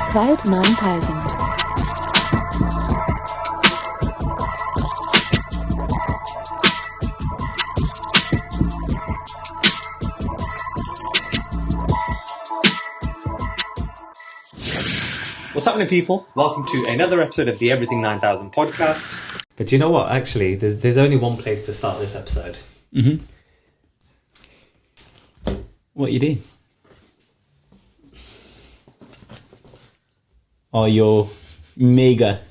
Cloud 9000. What's happening, people? Welcome to another episode of the Everything 9000 podcast. But you know what? Actually, there's only one place to start this episode. Mm-hmm. What you doing? Oh, you're mega.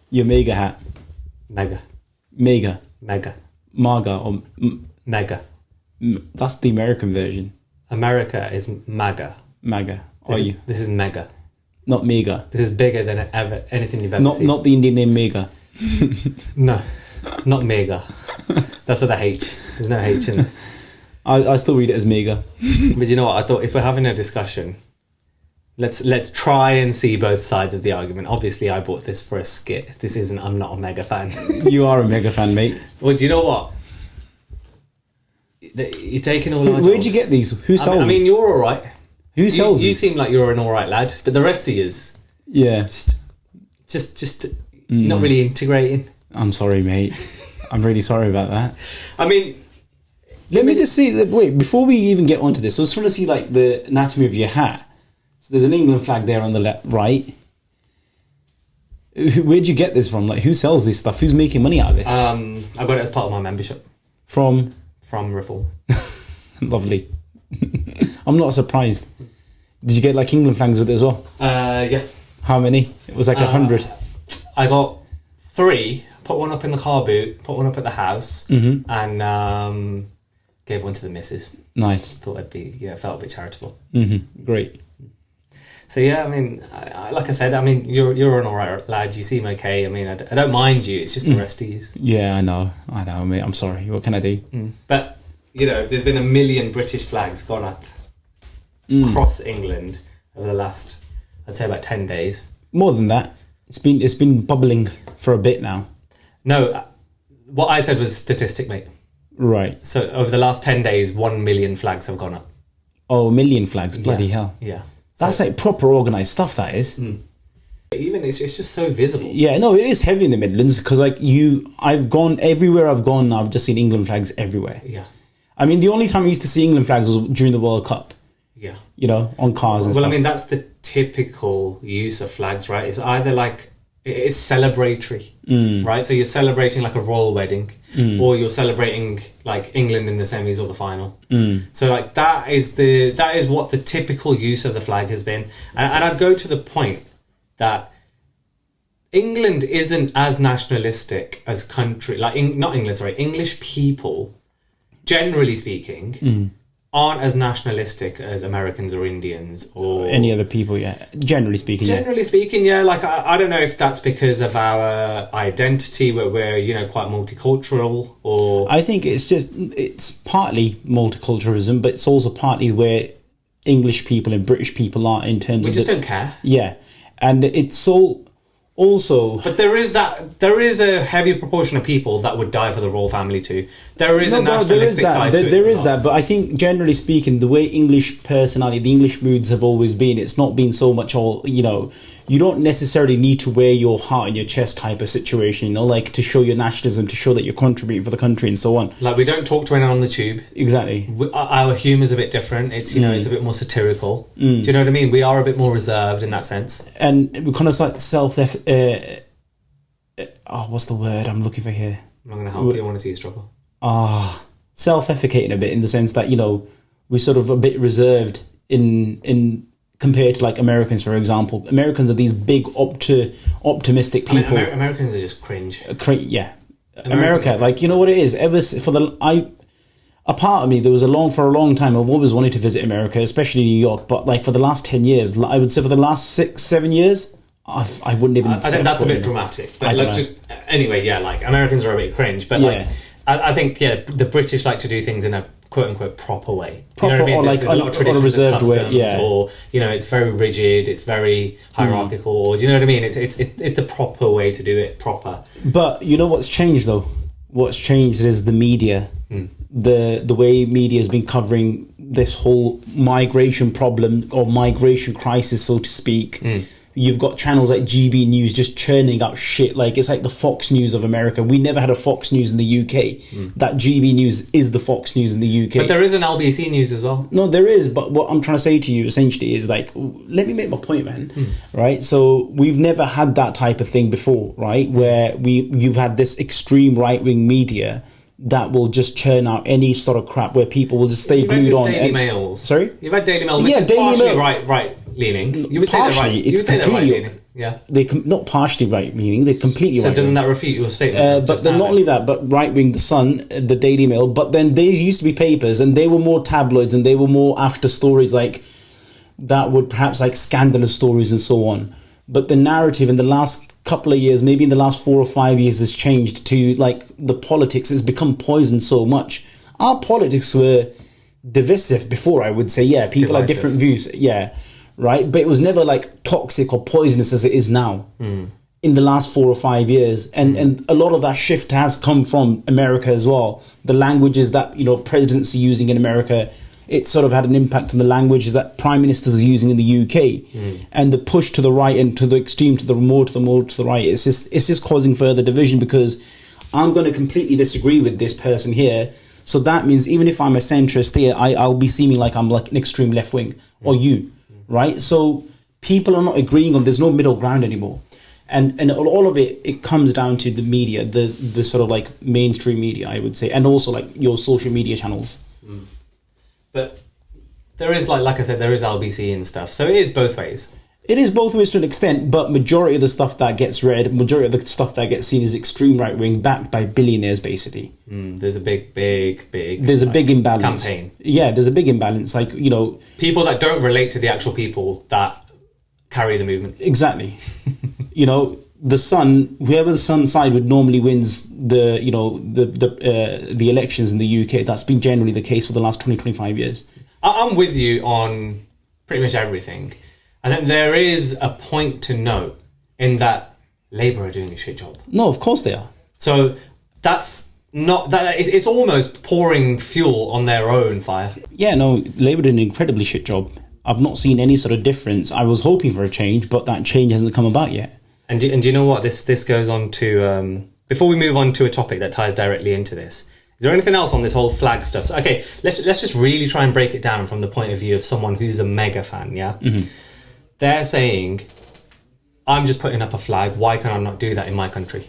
Your mega hat. Mega. Mega. Mega. Maga or Mega. That's the American version. America is MAGA. MAGA. Are you? This is mega. Not mega. This is bigger than anything you've ever seen. Not the Indian name mega. No, not mega. That's with a H. There's no H in this. I still read it as mega. But you know what? I thought if we're having a discussion, let's try and see both sides of the argument. Obviously, I bought this for a skit. This isn't. I'm not a mega fan. You are a mega fan, mate. Well, do you know what? You're taking all our Where'd you get these? Who sells them? I mean, you're all right. Who sells them? You seem like you're an all right lad, but the rest of yous, yeah, just not really integrating. I'm sorry, mate. I'm really sorry about that. I mean, let me just see. Wait, before we even get onto this, I just want to see like the anatomy of your hat. So there's an England flag there on the left, right. Where'd you get this from? Like, who sells this stuff? Who's making money out of this? I got it as part of my membership From Reform. Lovely. I'm not surprised. Did you get like England flags with it as well? Yeah. How many? It was like 100. I got 3. Put one up in the car boot. Put one up at the house, and gave one to the missus. Nice. Thought I'd be felt a bit charitable. Great. So yeah, I mean, like I said, I mean, you're an alright lad. You seem okay. I mean, I don't mind you. It's just the rest of you. Yeah, I know, mate. I'm sorry. What can I do? But you know, there's been 1 million British flags gone up across England over the last, I'd say, about 10 days. More than that. It's been bubbling for a bit now. No, what I said was statistic, mate. Right. So over the last 10 days, 1 million flags have gone up. Oh, 1 million flags. Bloody hell. Yeah. That's like proper organised stuff, that is. Even it's just so visible. Yeah, no, it is heavy in the Midlands because like I've gone everywhere I've gone. I've just seen England flags everywhere. Yeah. I mean, the only time I used to see England flags was during the World Cup. Yeah. You know, on cars and stuff. Well, I mean, that's the typical use of flags, right? It's either like it's celebratory, right? So you're celebrating like a royal wedding, or you're celebrating like England in the semis or the final. So like that is what the typical use of the flag has been, and I'd go to the point that England isn't as nationalistic as country, like English people, generally speaking, aren't as nationalistic as Americans or Indians or any other people. Yeah, generally speaking. Yeah. Like I don't know if that's because of our identity, where we're quite multicultural, or I think it's partly multiculturalism, but it's also partly where English people and British people are in terms of we just don't care. Yeah, and it's so. Also, but there is a heavy proportion of people that would die for the royal family too. There is a nationalistic side to it. There is that, but I think generally speaking, the way English personality, the English moods have always been, it's not been so much all, you don't necessarily need to wear your heart on your chest type of situation, like to show your nationalism, to show that you're contributing for the country and so on. Like we don't talk to anyone on the tube. Exactly. Our humour's a bit different. It's, it's a bit more satirical. Do you know what I mean? We are a bit more reserved in that sense. And we kind of like what's the word I'm looking for here? I'm not going to help you. I want to see you struggle. Self-efficating a bit in the sense that, we're sort of a bit reserved in compared to like Americans, for example. Americans are these big optimistic people. I mean, Americans are just cringe. Yeah. America, like, you know what it is? A part of me, there was for a long time, I've always wanted to visit America, especially New York, but like for the last 10 years, I would say for the last 6-7 years, I wouldn't even. I think that's a bit dramatic, but like anyway, yeah, like Americans are a bit cringe, but like I think the British like to do things in a quote unquote proper way. Proper, you know what I mean? There's a lot of traditions and customs, or it's very rigid, it's very hierarchical, or do you know what I mean? It's the proper way to do it, proper. But you know what's changed though? What's changed is the media. The way media has been covering this whole migration problem or migration crisis, so to speak. You've got channels like GB News just churning out shit. Like, it's like the Fox News of America. We never had a Fox News in the UK. That GB News is the Fox News in the UK. But there is an LBC News as well. No, there is. But what I'm trying to say to you essentially is, like, let me make my point, man. Right? So we've never had that type of thing before, right? Where you've had this extreme right-wing media that will just churn out any sort of crap where people will just stay glued on. Daily Mails. Sorry? You've had Daily Mail, which is Daily partially Mail. right leaning. You would Partially, say they're right. You would say they're right leaning. Yeah. Not partially right leaning, they're completely right. So doesn't that refute your statement? But then not only that, but right wing, The Sun, the Daily Mail, but then there used to be papers and they were more tabloids and they were more after stories like that would perhaps like scandalous stories and so on. But the narrative in the last couple of years, maybe in the last 4 or 5 years, has changed to like the politics has become poisoned so much. Our politics were divisive before, I would say. Yeah, people had different views. Yeah, right. But it was never like toxic or poisonous as it is now in the last 4 or 5 years. And a lot of that shift has come from America as well. The languages that, presidents are using in America, it sort of had an impact on the languages that prime ministers are using in the UK. And the push to the right and to the extreme, to the more to the right, it's just causing further division, because I'm going to completely disagree with this person here. So that means even if I'm a centrist here, I'll be seeming like I'm like an extreme left wing, or you, right? So people are not agreeing on, there's no middle ground anymore. And all of it comes down to the media, the sort of like mainstream media, I would say, and also like your social media channels. But there is, like I said, there is LBC and stuff. So it is both ways. It is both ways to an extent, but majority of the stuff that gets read, majority of the stuff that gets seen is extreme right wing, backed by billionaires, basically. There's a big. There's a big imbalance. Campaign. Yeah, there's a big imbalance. Like, people that don't relate to the actual people that carry the movement. Exactly. The Sun, whoever the Sun side would normally wins the elections in the UK. That's been generally the case for the last 20-25 years. I'm with you on pretty much everything. And then there is a point to note in that Labour are doing a shit job. No, of course they are. So that's not that. It's almost pouring fuel on their own fire. Yeah, no, Labour did an incredibly shit job. I've not seen any sort of difference. I was hoping for a change, but that change hasn't come about yet. And do you know what this goes on to? Before we move on to a topic that ties directly into this, is there anything else on this whole flag stuff? So, okay, let's just really try and break it down from the point of view of someone who's a mega fan. Yeah, they're saying, I'm just putting up a flag. Why can I not do that in my country?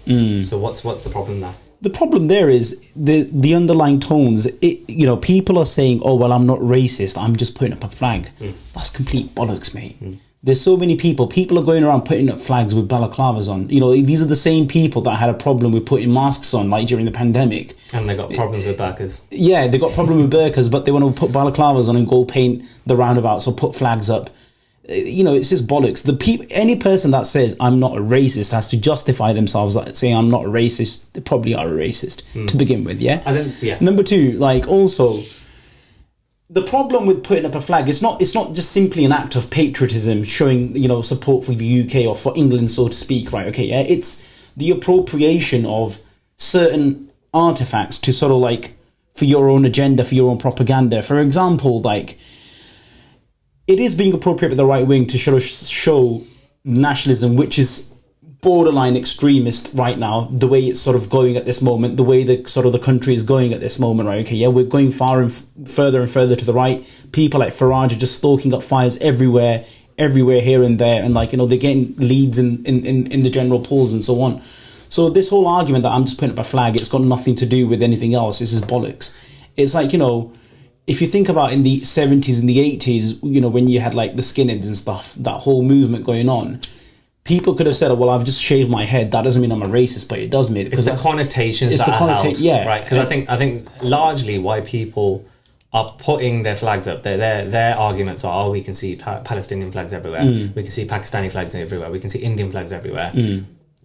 So what's the problem there? The problem there is the underlying tones. People are saying, "Oh well, I'm not racist. I'm just putting up a flag." That's complete bollocks, mate. There's so many people. People are going around putting up flags with balaclavas on. These are the same people that had a problem with putting masks on, like during the pandemic. And they got problems with burqas. Yeah, they got problem with burqas, but they want to put balaclavas on and go paint the roundabouts or put flags up. It's just bollocks. Any person that says I'm not a racist has to justify themselves saying I'm not a racist. They probably are a racist to begin with. Yeah. And then, yeah. Number two, like also, the problem with putting up a flag, it's not just simply an act of patriotism, showing support for the UK or for England, so to speak, right? Okay, yeah, it's the appropriation of certain artifacts to sort of like for your own agenda, for your own propaganda. For example, like it is being appropriate by the right wing to show nationalism, which is borderline extremist right now, the way it's sort of going at this moment, the way the country is going at this moment, right? Okay, yeah, we're going further and further to the right. People like Farage are just stoking up fires everywhere here and there, and they're getting leads in the general polls and so on. So this whole argument that I'm just putting up a flag, it's got nothing to do with anything else. This is bollocks. It's like, if you think about in the 70s and the 80s, when you had like the skinheads and stuff, that whole movement going on, people could have said, "Oh, well, I've just shaved my head. That doesn't mean I'm a racist," but it does mean it's the connotations that are held, yeah, right? Because I think largely why people are putting their flags up, their arguments are, we can see Palestinian flags everywhere, we can see Pakistani flags everywhere, we can see Indian flags everywhere.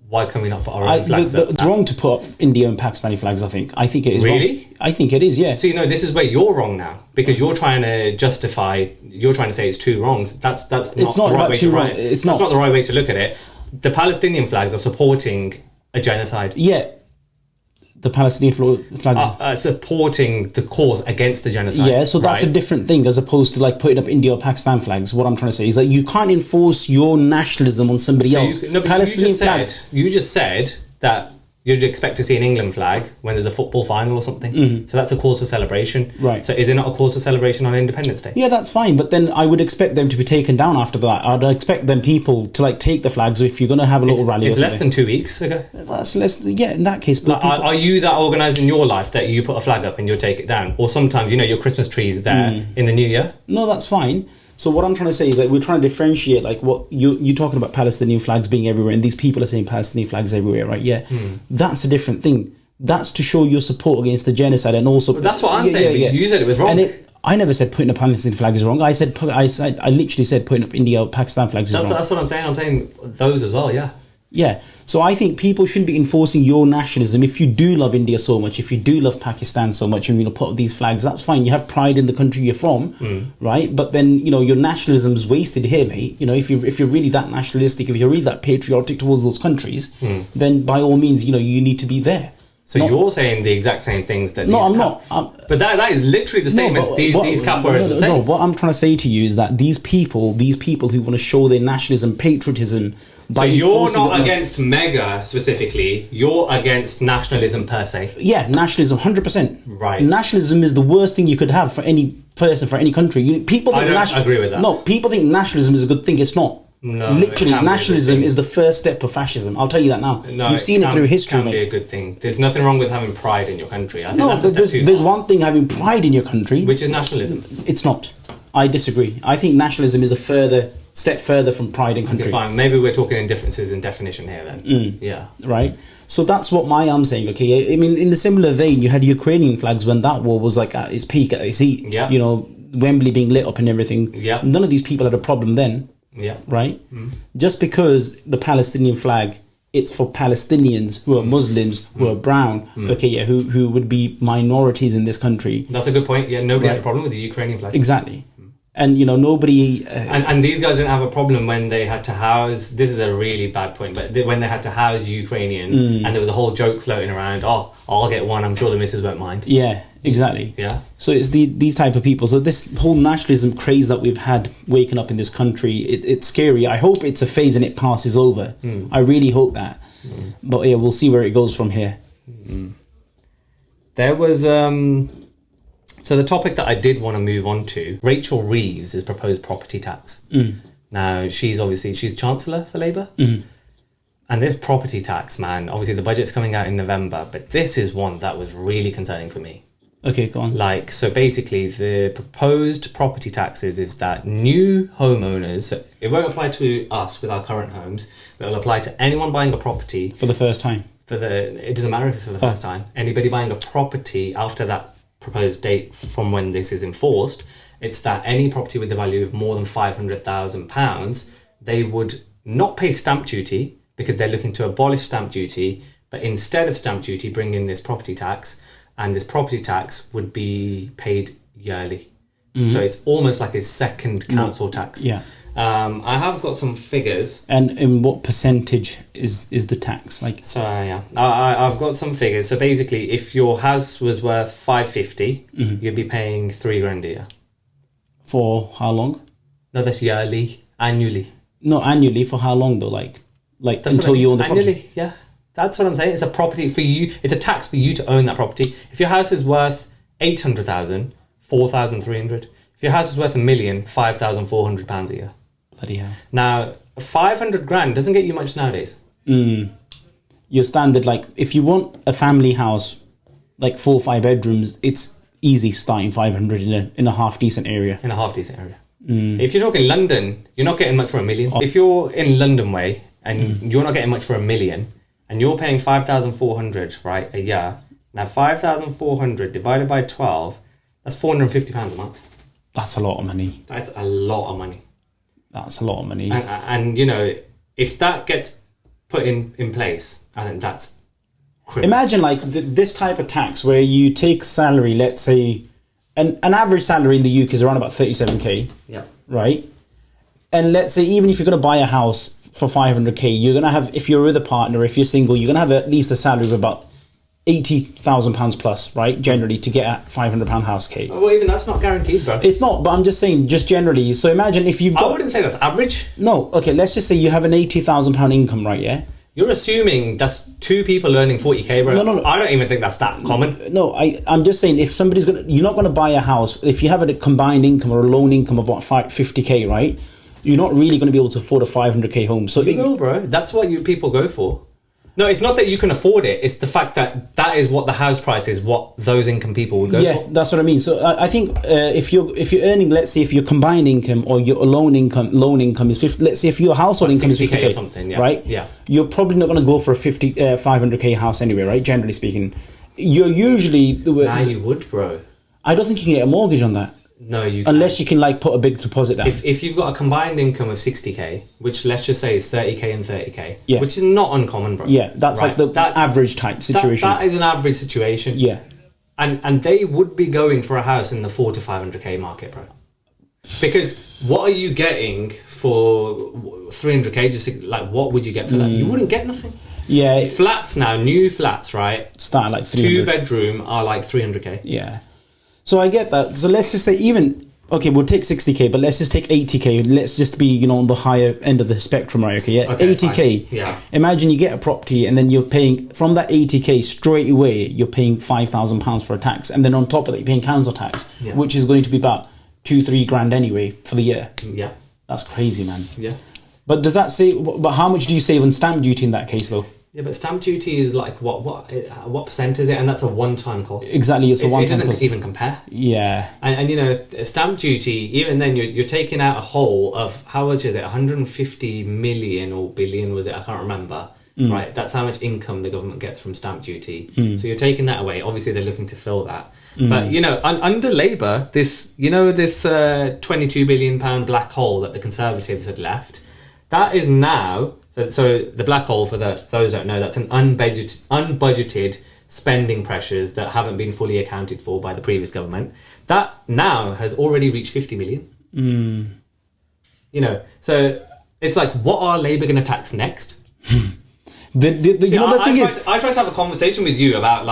Why can we not put our own flags up? It's wrong to put up Indian and Pakistani flags, I think. I think it is really wrong. I think it is, yeah. So, this is where you're wrong now, because you're trying to justify, you're trying to say it's two wrongs. That's not the right way to write it. That's not the right way to look at it. The Palestinian flags are supporting a genocide. Yeah. The Palestinian flags supporting the cause against the genocide. Yeah, so that's a different thing as opposed to like putting up India or Pakistan flags. What I'm trying to say is that you can't enforce your nationalism on somebody else. Palestinian flags. You just said that you'd expect to see an England flag when there's a football final or something. So that's a cause for celebration. Right. So is it not a cause for celebration on Independence Day? Yeah, that's fine. But then I would expect them to be taken down after that. I'd expect them people to like take the flags if you're going to have a little rally. It's less than 2 weeks ago. That's less. Yeah, in that case. But are you that organised in your life that you put a flag up and you'll take it down? Or sometimes, your Christmas trees there in the new year? No, that's fine. So what I'm trying to say is like we're trying to differentiate like what you're talking about Palestinian flags being everywhere and these people are saying Palestinian flags everywhere, right? Yeah, that's a different thing. That's to show your support against the genocide and also... But that's what I'm saying. Yeah. You said it was wrong. And I never said putting up Palestinian flag is wrong. I literally said putting up India or Pakistan flags is wrong. That's what I'm saying. I'm saying those as well, yeah. Yeah, so I think people shouldn't be enforcing your nationalism. If you do love India so much, if you do love Pakistan so much, and put up these flags, that's fine. You have pride in the country you're from, right? But then your nationalism's wasted here, mate. If you're really that nationalistic, if you're really that patriotic towards those countries, then by all means, you need to be there. So you're saying the exact same things that I'm not. But that is literally the statements these cap wearers would say. No, what I'm trying to say to you is that these people who want to show their nationalism, patriotism. So you're not against mega specifically, you're against nationalism per se. Yeah, nationalism, 100%. Right. Nationalism is the worst thing you could have for any person, for any country. People think I don't agree with that. No, people think nationalism is a good thing. It's not. No, literally, nationalism is the first step of fascism. I'll tell you that now. No, you've seen it through history, mate. It can be a good thing. There's nothing wrong with having pride in your country. I think no, that's a step there's one thing having pride in your country, which is nationalism. It's not. I disagree. I think nationalism is a step further from pride in country. Okay, fine. Maybe we're talking in differences in definition here then. Yeah. Right. So that's what I'm saying. Okay. I mean, in the similar vein, you had Ukrainian flags when that war was like at its peak, at its heat. Yeah. Wembley being lit up and everything. Yeah. None of these people had a problem then. Yeah. Right? Just because the Palestinian flag, it's for Palestinians who are Muslims, who are brown, who would be minorities in this country. That's a good point. Yeah, nobody had a problem with the Ukrainian flag. Exactly. And, nobody... And these guys didn't have a problem when they had to house... This is a really bad point, but when they had to house Ukrainians and there was a whole joke floating around, I'll get one, I'm sure the missus won't mind. Yeah, exactly. Yeah. So it's these type of people. So this whole nationalism craze that we've had waking up in this country, it's scary. I hope it's a phase and it passes over. I really hope that. But yeah, we'll see where it goes from here. There was... So the topic that I did want to move on to, Rachel Reeves' proposed property tax. Now, she's Chancellor for Labour. And this property tax, man, obviously the budget's coming out in November, but this is one that was really concerning for me. Okay, go on. So basically the proposed property taxes is that new homeowners, so it won't apply to us with our current homes, but it'll apply to anyone buying a property. For the first time. It doesn't matter if it's for the first time. Anybody buying a property after that proposed date from when this is enforced, it's that any property with a value of more than £500,000, they would not pay stamp duty because they're looking to abolish stamp duty, but instead of stamp duty, bring in this property tax, and this property tax would be paid yearly. So it's almost like a second council tax. Yeah. I have got some figures. And in what percentage is the tax? So yeah, I've got some figures. So basically, if your house was worth 550, you'd be paying £3,000 a year. For how long? No, that's yearly, annually. No, annually for how long though? Like that's until you own the property. Annually, yeah. That's what I'm saying. It's a property for you. It's a tax for you to own that property. If your house is worth 800,000, 4,300. If your house is worth £1 million, £5,400 a year. Bloody hell. Now, 500 grand doesn't get you much nowadays. Your standard, if you want a family house, 4 or 5 bedrooms, it's easy starting 500 in a half decent area. In a half decent area. If you're talking London, you're not getting much for $1 million. If you're in London way and you're not getting much for $1 million and you're paying 5,400, right, a year. Now, 5,400 divided by 12, that's £450 a month. That's a lot of money. That's a lot of money. That's a lot of money. And if that gets put in place, I think that's criminal. Imagine this type of tax where you take salary, let's say, an average salary in the UK is around about 37k. Yeah. Right? And let's say even if you're going to buy a house for 500k, you're going to have, if you're with a partner, if you're single, you're going to have at least a salary of about £80,000 plus, right? Generally, to get a £500 house, Kate. Well, even that's not guaranteed, bro. It's not, but I'm just saying, just generally. So imagine if you've got... I wouldn't say that's average. No, okay, let's just say you have an £80,000 income, right, yeah? You're assuming that's two people earning 40k, bro. No. I don't even think that's that common. No, I'm just saying, if somebody's going to... You're not going to buy a house. If you have a combined income or a loan income of, what, 50k, right? You're not really going to be able to afford a 500k home. So you will, bro. That's what people go for. No, it's not that you can afford it. It's the fact that that is what the house price is, what those income people would go for. Yeah, that's what I mean. So I think if you're earning, let's say if your combined income or your loan income is 50, let's say if your household income is 50k or something, yeah. Right? Yeah. You're probably not going to go for a 500k house anyway, right? Generally speaking, you're usually... Nah, you would, bro. I don't think you can get a mortgage on that. No, you can't. Unless you can like put a big deposit down. If you've got a combined income of 60k, which let's just say is 30k and 30k, yeah. which is not uncommon, bro. Yeah, that's right. Like that's average type situation. That is an average situation. Yeah. And they would be going for a house in the 4 to 500k market, bro. Because what are you getting for 300k? Just like, what would you get for that? You wouldn't get nothing. Yeah. Flats now, new flats, right? Start at like 300. 2-bedroom are like 300k. Yeah. So I get that. So let's just say even, okay, we'll take 60k, but let's just take 80k. Let's just be, on the higher end of the spectrum, right? Okay, yeah. Okay, 80k. Fine. Yeah. Imagine you get a property and then you're paying, from that 80k straight away, you're paying £5,000 for a tax. And then on top of that, you're paying council tax, which is going to be about 2-3 grand anyway for the year. Yeah. That's crazy, man. Yeah. But does that say, but how much do you save on stamp duty in that case though? Yeah, but stamp duty is like what percent is it? And that's a one-time cost. Exactly, it's a one-time cost. It doesn't even compare. Yeah. And stamp duty, even then, you're taking out a whole of, how much is it? 150 million or billion, was it? I can't remember. Right, that's how much income the government gets from stamp duty. So you're taking that away. Obviously, they're looking to fill that. But, under Labour, this 22 billion pound black hole that the Conservatives had left, that is now... So the black hole, for those who don't know, that's an unbudgeted spending pressures that haven't been fully accounted for by the previous government. That now has already reached 50 million. So it's like, what are Labour going to tax next? The thing is, I tried to have a conversation with you about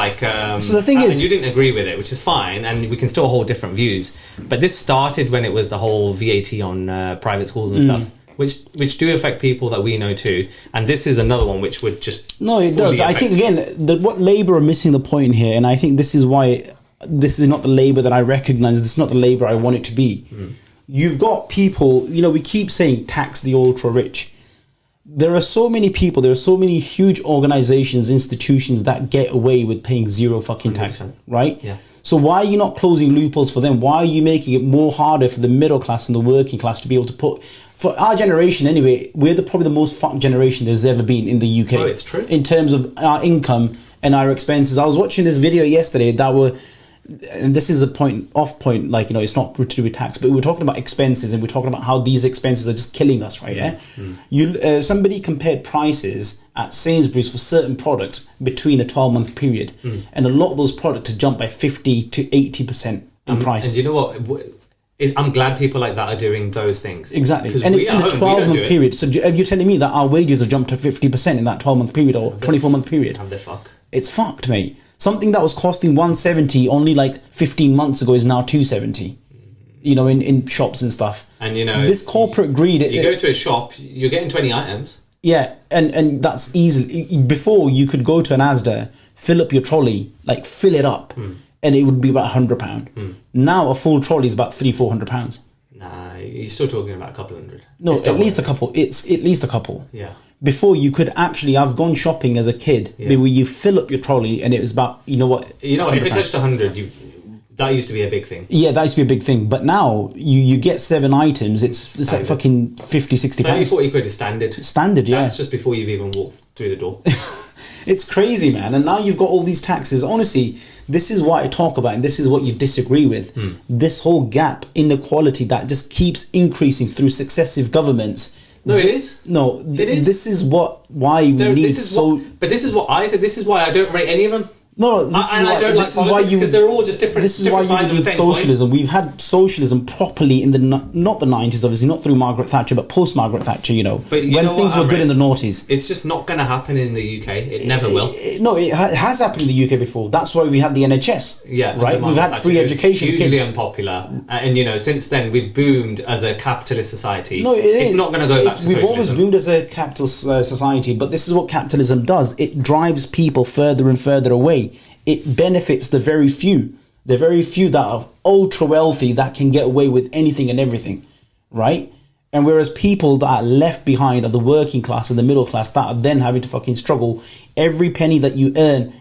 so the thing is, and you didn't agree with it, which is fine, and we can still hold different views. But this started when it was the whole VAT on private schools and stuff. Which do affect people that we know too, and this is another one which would just it does. I think again what Labour are missing the point here, and I think this is why this is not the Labour that I recognise. This is not the Labour I want it to be. You've got people, we keep saying tax the ultra rich. There are so many people, there are so many huge organisations, institutions that get away with paying zero fucking tax, 100%. right? Yeah. So why are you not closing loopholes for them? Why are you making it more harder for the middle class and the working class to be able to put... For our generation anyway, we're probably the most fucked generation there's ever been in the UK. Oh, it's true. In terms of our income and our expenses. I was watching this video yesterday that were... And this is a off point, it's not to do with tax, but we're talking about expenses and we're talking about how these expenses are just killing us, right? Yeah. Somebody compared prices at Sainsbury's for certain products between a 12-month period, and a lot of those products have jumped by 50 to 80% in price. And you know what? I'm glad people like that are doing those things. Exactly. And it's in a 12-month period. So are you telling me that our wages have jumped to 50% in that 12-month period or 24-month period? Have the fuck? It's fucked, mate. Something that was costing 170 only like 15 months ago is now 270. In shops and stuff. And this corporate greed. You go to a shop, you're getting 20 items. Yeah, and that's easy. Before you could go to an Asda, fill up your trolley, fill it up, and it would be about £100. Now a full trolley is about £300-400. Nah, you're still talking about a couple hundred. No, at least a couple. It's at least a couple. Yeah. Before you could actually, I've gone shopping as a kid, where you fill up your trolley and it was about, if it touched 100, that used to be a big thing. Yeah, that used to be a big thing. But now you get 7 items, it's like fucking 50, 60 pounds. 30, 40 quid is standard. Standard, yeah. That's just before you've even walked through the door. It's crazy, man. And now you've got all these taxes. Honestly, this is what I talk about, and this is what you disagree with. This whole gap, inequality that just keeps increasing through successive governments. No, it is. No, it is. This is why we need so... But this is what I said. This is why I don't rate any of them. No, I don't like politics because they're all just different. This is why you need socialism. We've had socialism properly in the not the 90s, obviously, not through Margaret Thatcher, but post Margaret Thatcher. But when things were good in the noughties. It's just not going to happen in the UK. It never will. No, it has happened in the UK before. That's why we had the NHS. Yeah, right. We've had free education. Hugely unpopular, and since then we've boomed as a capitalist society. No, it's not going to go back to socialism. We've always boomed as a capitalist society, but this is what capitalism does. It drives people further and further away. It benefits the very few that are ultra wealthy that can get away with anything and everything, right? And whereas people that are left behind are the working class and the middle class that are then having to fucking struggle. Every penny that you earn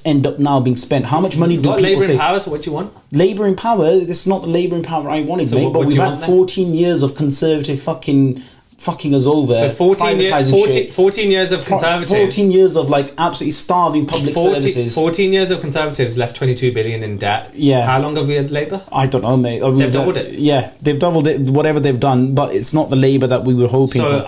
end up now being spent. How much money do people labour say? in power, so what do you want? Labour in power, this is not the labour in power I wanted, so mate. But we've had 14 years of conservative fucking us over. So 14 years of conservatives. 14 years of absolutely starving public services. 14 years of conservatives left 22 billion in debt. Yeah. How long have we had Labour? I don't know, mate. They've doubled it. Yeah, they've doubled it, whatever they've done, but it's not the Labour that we were hoping for. So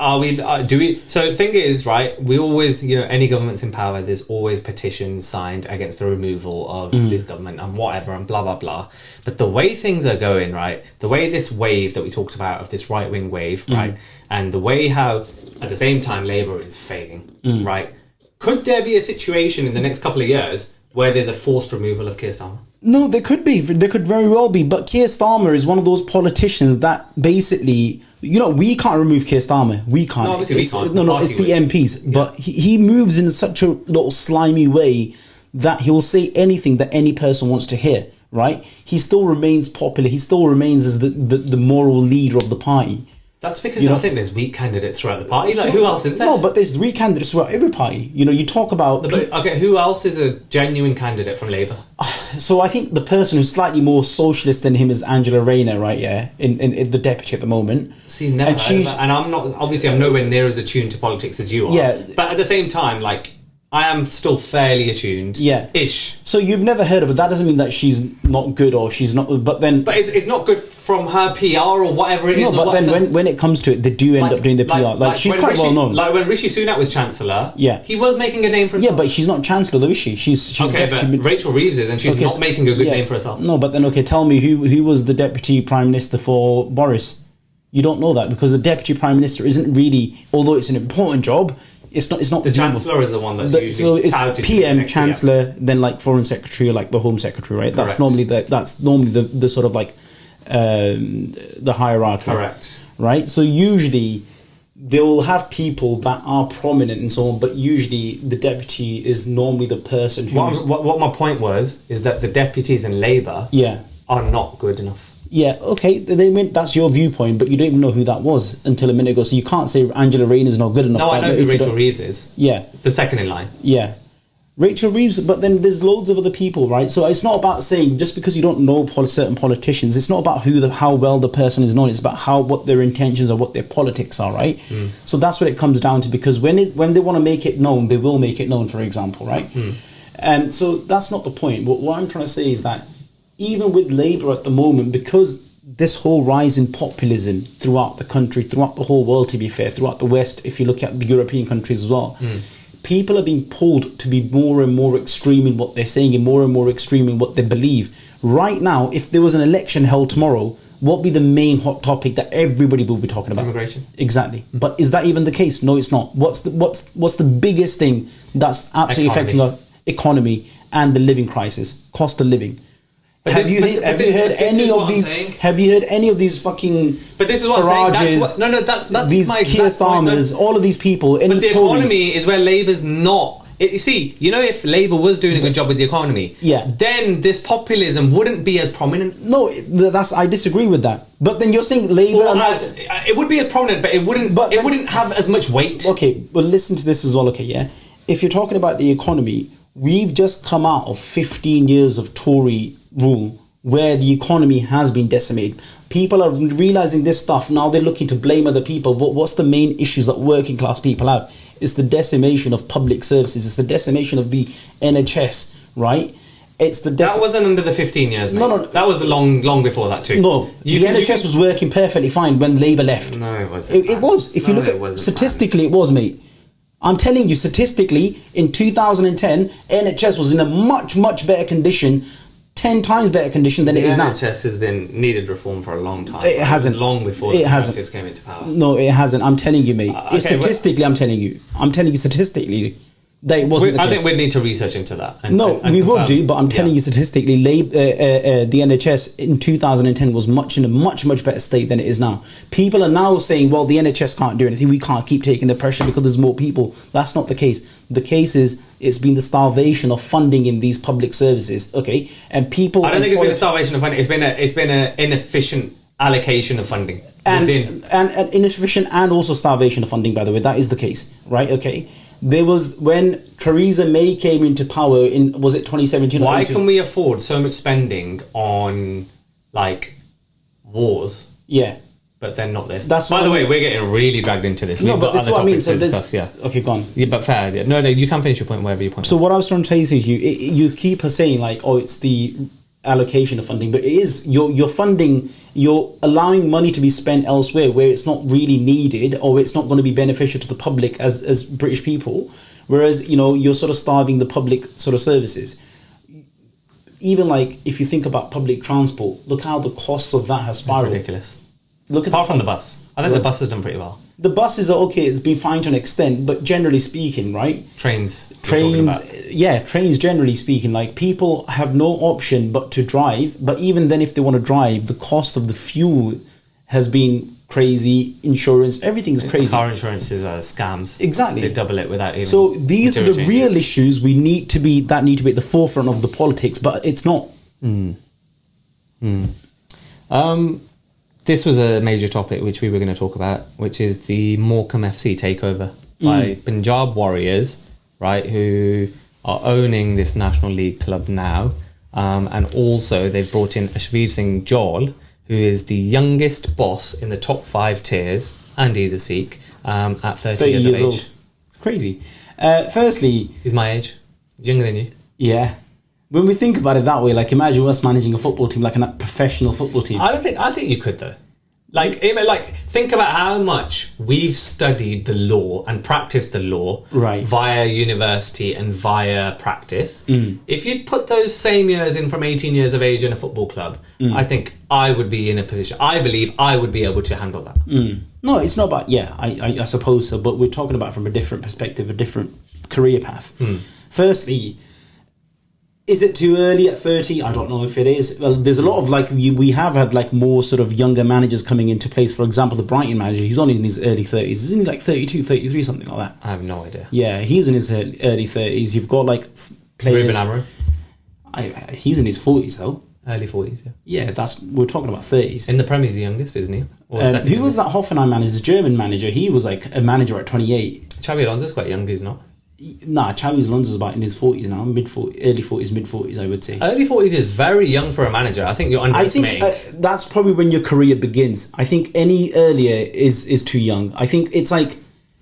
so the thing is, right, we always, any government's in power, there's always petitions signed against the removal of this government and whatever and blah, blah, blah. But the way things are going, right, the way this wave that we talked about of this right-wing wave, right, and the way how, at the same time, Labour is failing, right? Could there be a situation in the next couple of years where there's a forced removal of Keir Starmer? No, there could be. There could very well be. But Keir Starmer is one of those politicians that basically, we can't remove Keir Starmer. We can't. No, obviously we can't. No, it's the MPs. Yeah. But he moves in such a little slimy way that he will say anything that any person wants to hear, right? He still remains popular. He still remains as the moral leader of the party. That's because I think there's weak candidates throughout the party. Who else is there? No, but there's weak candidates throughout every party. You talk about... Okay, who else is a genuine candidate from Labour? So I think the person who's slightly more socialist than him is Angela Rayner, right? Yeah, in the deputy at the moment. See, never heard of that. And I'm not... Obviously, I'm nowhere near as attuned to politics as you are. Yeah. But at the same time, I am still fairly attuned. Yeah. Ish. So you've never heard of it. That doesn't mean that she's not good or she's not... But it's not good from her PR or whatever it is. No, but then when it comes to it, they do end up doing the PR. She's quite well known. Like when Rishi Sunak was Chancellor, he was making a name for himself. Yeah, but she's not Chancellor though, is she? She's okay, but Rachel Reeves is, and she's not making a good name for herself. No, but then, tell me who was the Deputy Prime Minister for Boris? You don't know that because the Deputy Prime Minister isn't really... Although it's an important job... It's not the Chancellor is the one that's usually so it's PM, Chancellor, then Foreign Secretary or the Home Secretary, right? Correct. That's normally the sort of the hierarchy. Correct. Right? So usually they will have people that are prominent and so on, but usually the deputy is normally the person who's... What my point is that the deputies in Labour are not good enough. Yeah, okay, that's your viewpoint, but you don't even know who that was until a minute ago, so you can't say Angela Rayner's not good enough. No, I know who Rachel Reeves is. Yeah. The second in line. Yeah. Rachel Reeves, but then there's loads of other people, right? So it's not about saying, just because you don't know certain politicians, it's not about how well the person is known, it's about what their intentions or what their politics are, right? So that's what it comes down to, because when they want to make it known, they will make it known, for example, right? And so that's not the point. What I'm trying to say is that even with Labour at the moment, because this whole rise in populism throughout the country, throughout the whole world, to be fair, throughout the West, if you look at the European countries as well, people are being pulled to be more and more extreme in what they're saying and more extreme in what they believe. Right now, if there was an election held tomorrow, what would be the main hot topic that everybody will be talking about? Immigration. Exactly. But is that even the case? No, it's not. What's the biggest thing that's absolutely affecting our economy and the living crisis? Cost of living. Have you heard any of these fucking But this is what Farages, I'm saying. That's these my Keir Starmers, all of these people. But the economy is where Labour's not. You see, if Labour was doing a good job with the economy, then this populism wouldn't be as prominent. No, I disagree with that. But then you're saying Labour... it would be as prominent, but it wouldn't have as much weight. Okay, well, listen to this as well, okay, yeah? If you're talking about the economy, we've just come out of 15 years of Tory rule where the economy has been decimated. People are realising this stuff. Now they're looking to blame other people. But what's the main issues that working class people have? It's the decimation of public services. It's the decimation of the NHS, right? It's the that wasn't under the 15 years, mate. No. That was long before that too. No, the NHS was working perfectly fine when Labour left. No, it wasn't. It was. If you look at statistically, it was, mate. I'm telling you, statistically, in 2010, NHS was in a much, much better condition, 10 times better condition than it is now. NHS has been needed reform for a long time. It hasn't. It was long before the Conservatives came into power. No, it hasn't. I'm telling you, mate. Statistically, I'm telling you statistically that it wasn't the case. I think we'd need to research into that. We will do, but I'm telling you statistically, the NHS in 2010 was in a much, much better state than it is now. People are now saying, well, the NHS can't do anything. We can't keep taking the pressure because there's more people. That's not the case. The case is it's been the starvation of funding in these public services, okay? And people... I don't think it's been a starvation of funding. It's been an inefficient allocation of funding. And inefficient and also starvation of funding, by the way. That is the case, right? Okay. There was, when Theresa May came into power in, was it 2017? Why can we afford so much spending on, like, wars? Yeah. But then not this. By the way, we're getting really dragged into this. No, but this is what I mean. So discuss, okay, go on. Yeah, but fair. Yeah. No, you can finish your point wherever you point. So what I was trying to say is, you keep saying, like, oh, it's the allocation of funding, but it is you're funding, you're allowing money to be spent elsewhere where it's not really needed or it's not going to be beneficial to the public as British people, whereas you're sort of starving the public sort of services. Even like if you think about public transport, look how the costs of that has spiraled. It's ridiculous. Apart from the bus, I think the bus has done pretty well. The buses are okay, it's been fine to an extent, but generally speaking, right? Trains, generally speaking, like people have no option but to drive. But even then, if they want to drive, the cost of the fuel has been crazy. Insurance, everything's crazy. Car insurances are scams. Exactly, they double it without even. So these are the real issues we need to be at the forefront of the politics, but it's not. This was a major topic which we were going to talk about, which is the Morecambe FC takeover by Punjab Warriors, right, who are owning this National League club now. And also they've brought in Jaswinder Singh, who is the youngest boss in the top 5 tiers, and he's a Sikh, at 30 years of age. Old. It's crazy. Firstly... He's my age. He's younger than you. Yeah. When we think about it that way, like imagine us managing a football team, like a professional football team. I think you could though. Like think about how much we've studied the law and practiced the law via university and via practice. If you'd put those same years in from 18 years of age in a football club, I think I would be in a position. I believe I would be able to handle that. No, it's not about I suppose so, but we're talking about from a different perspective, a different career path. Firstly, is it too early at 30? I don't know if it is. Well, there's a lot of we have had more sort of younger managers coming into place. For example, the Brighton manager, he's only in his early 30s. Isn't he like 32, 33, something like that? I have no idea. Yeah, he's in his early 30s. You've got players... Ruben Amorim? He's in his 40s though. Early 40s, yeah. Yeah, we're talking about 30s. In the Premier, he's the youngest, isn't he? Who was that Hoffenheim manager, the German manager? He was like a manager at 28. Xabi Alonso's quite young, he's not? Nah, Xabi Alonso's about in his 40s now, early 40s, mid 40s, I would say. Early 40s is very young for a manager. I think you're underestimating. I think that's probably when your career begins. I think any earlier is too young. I think it's like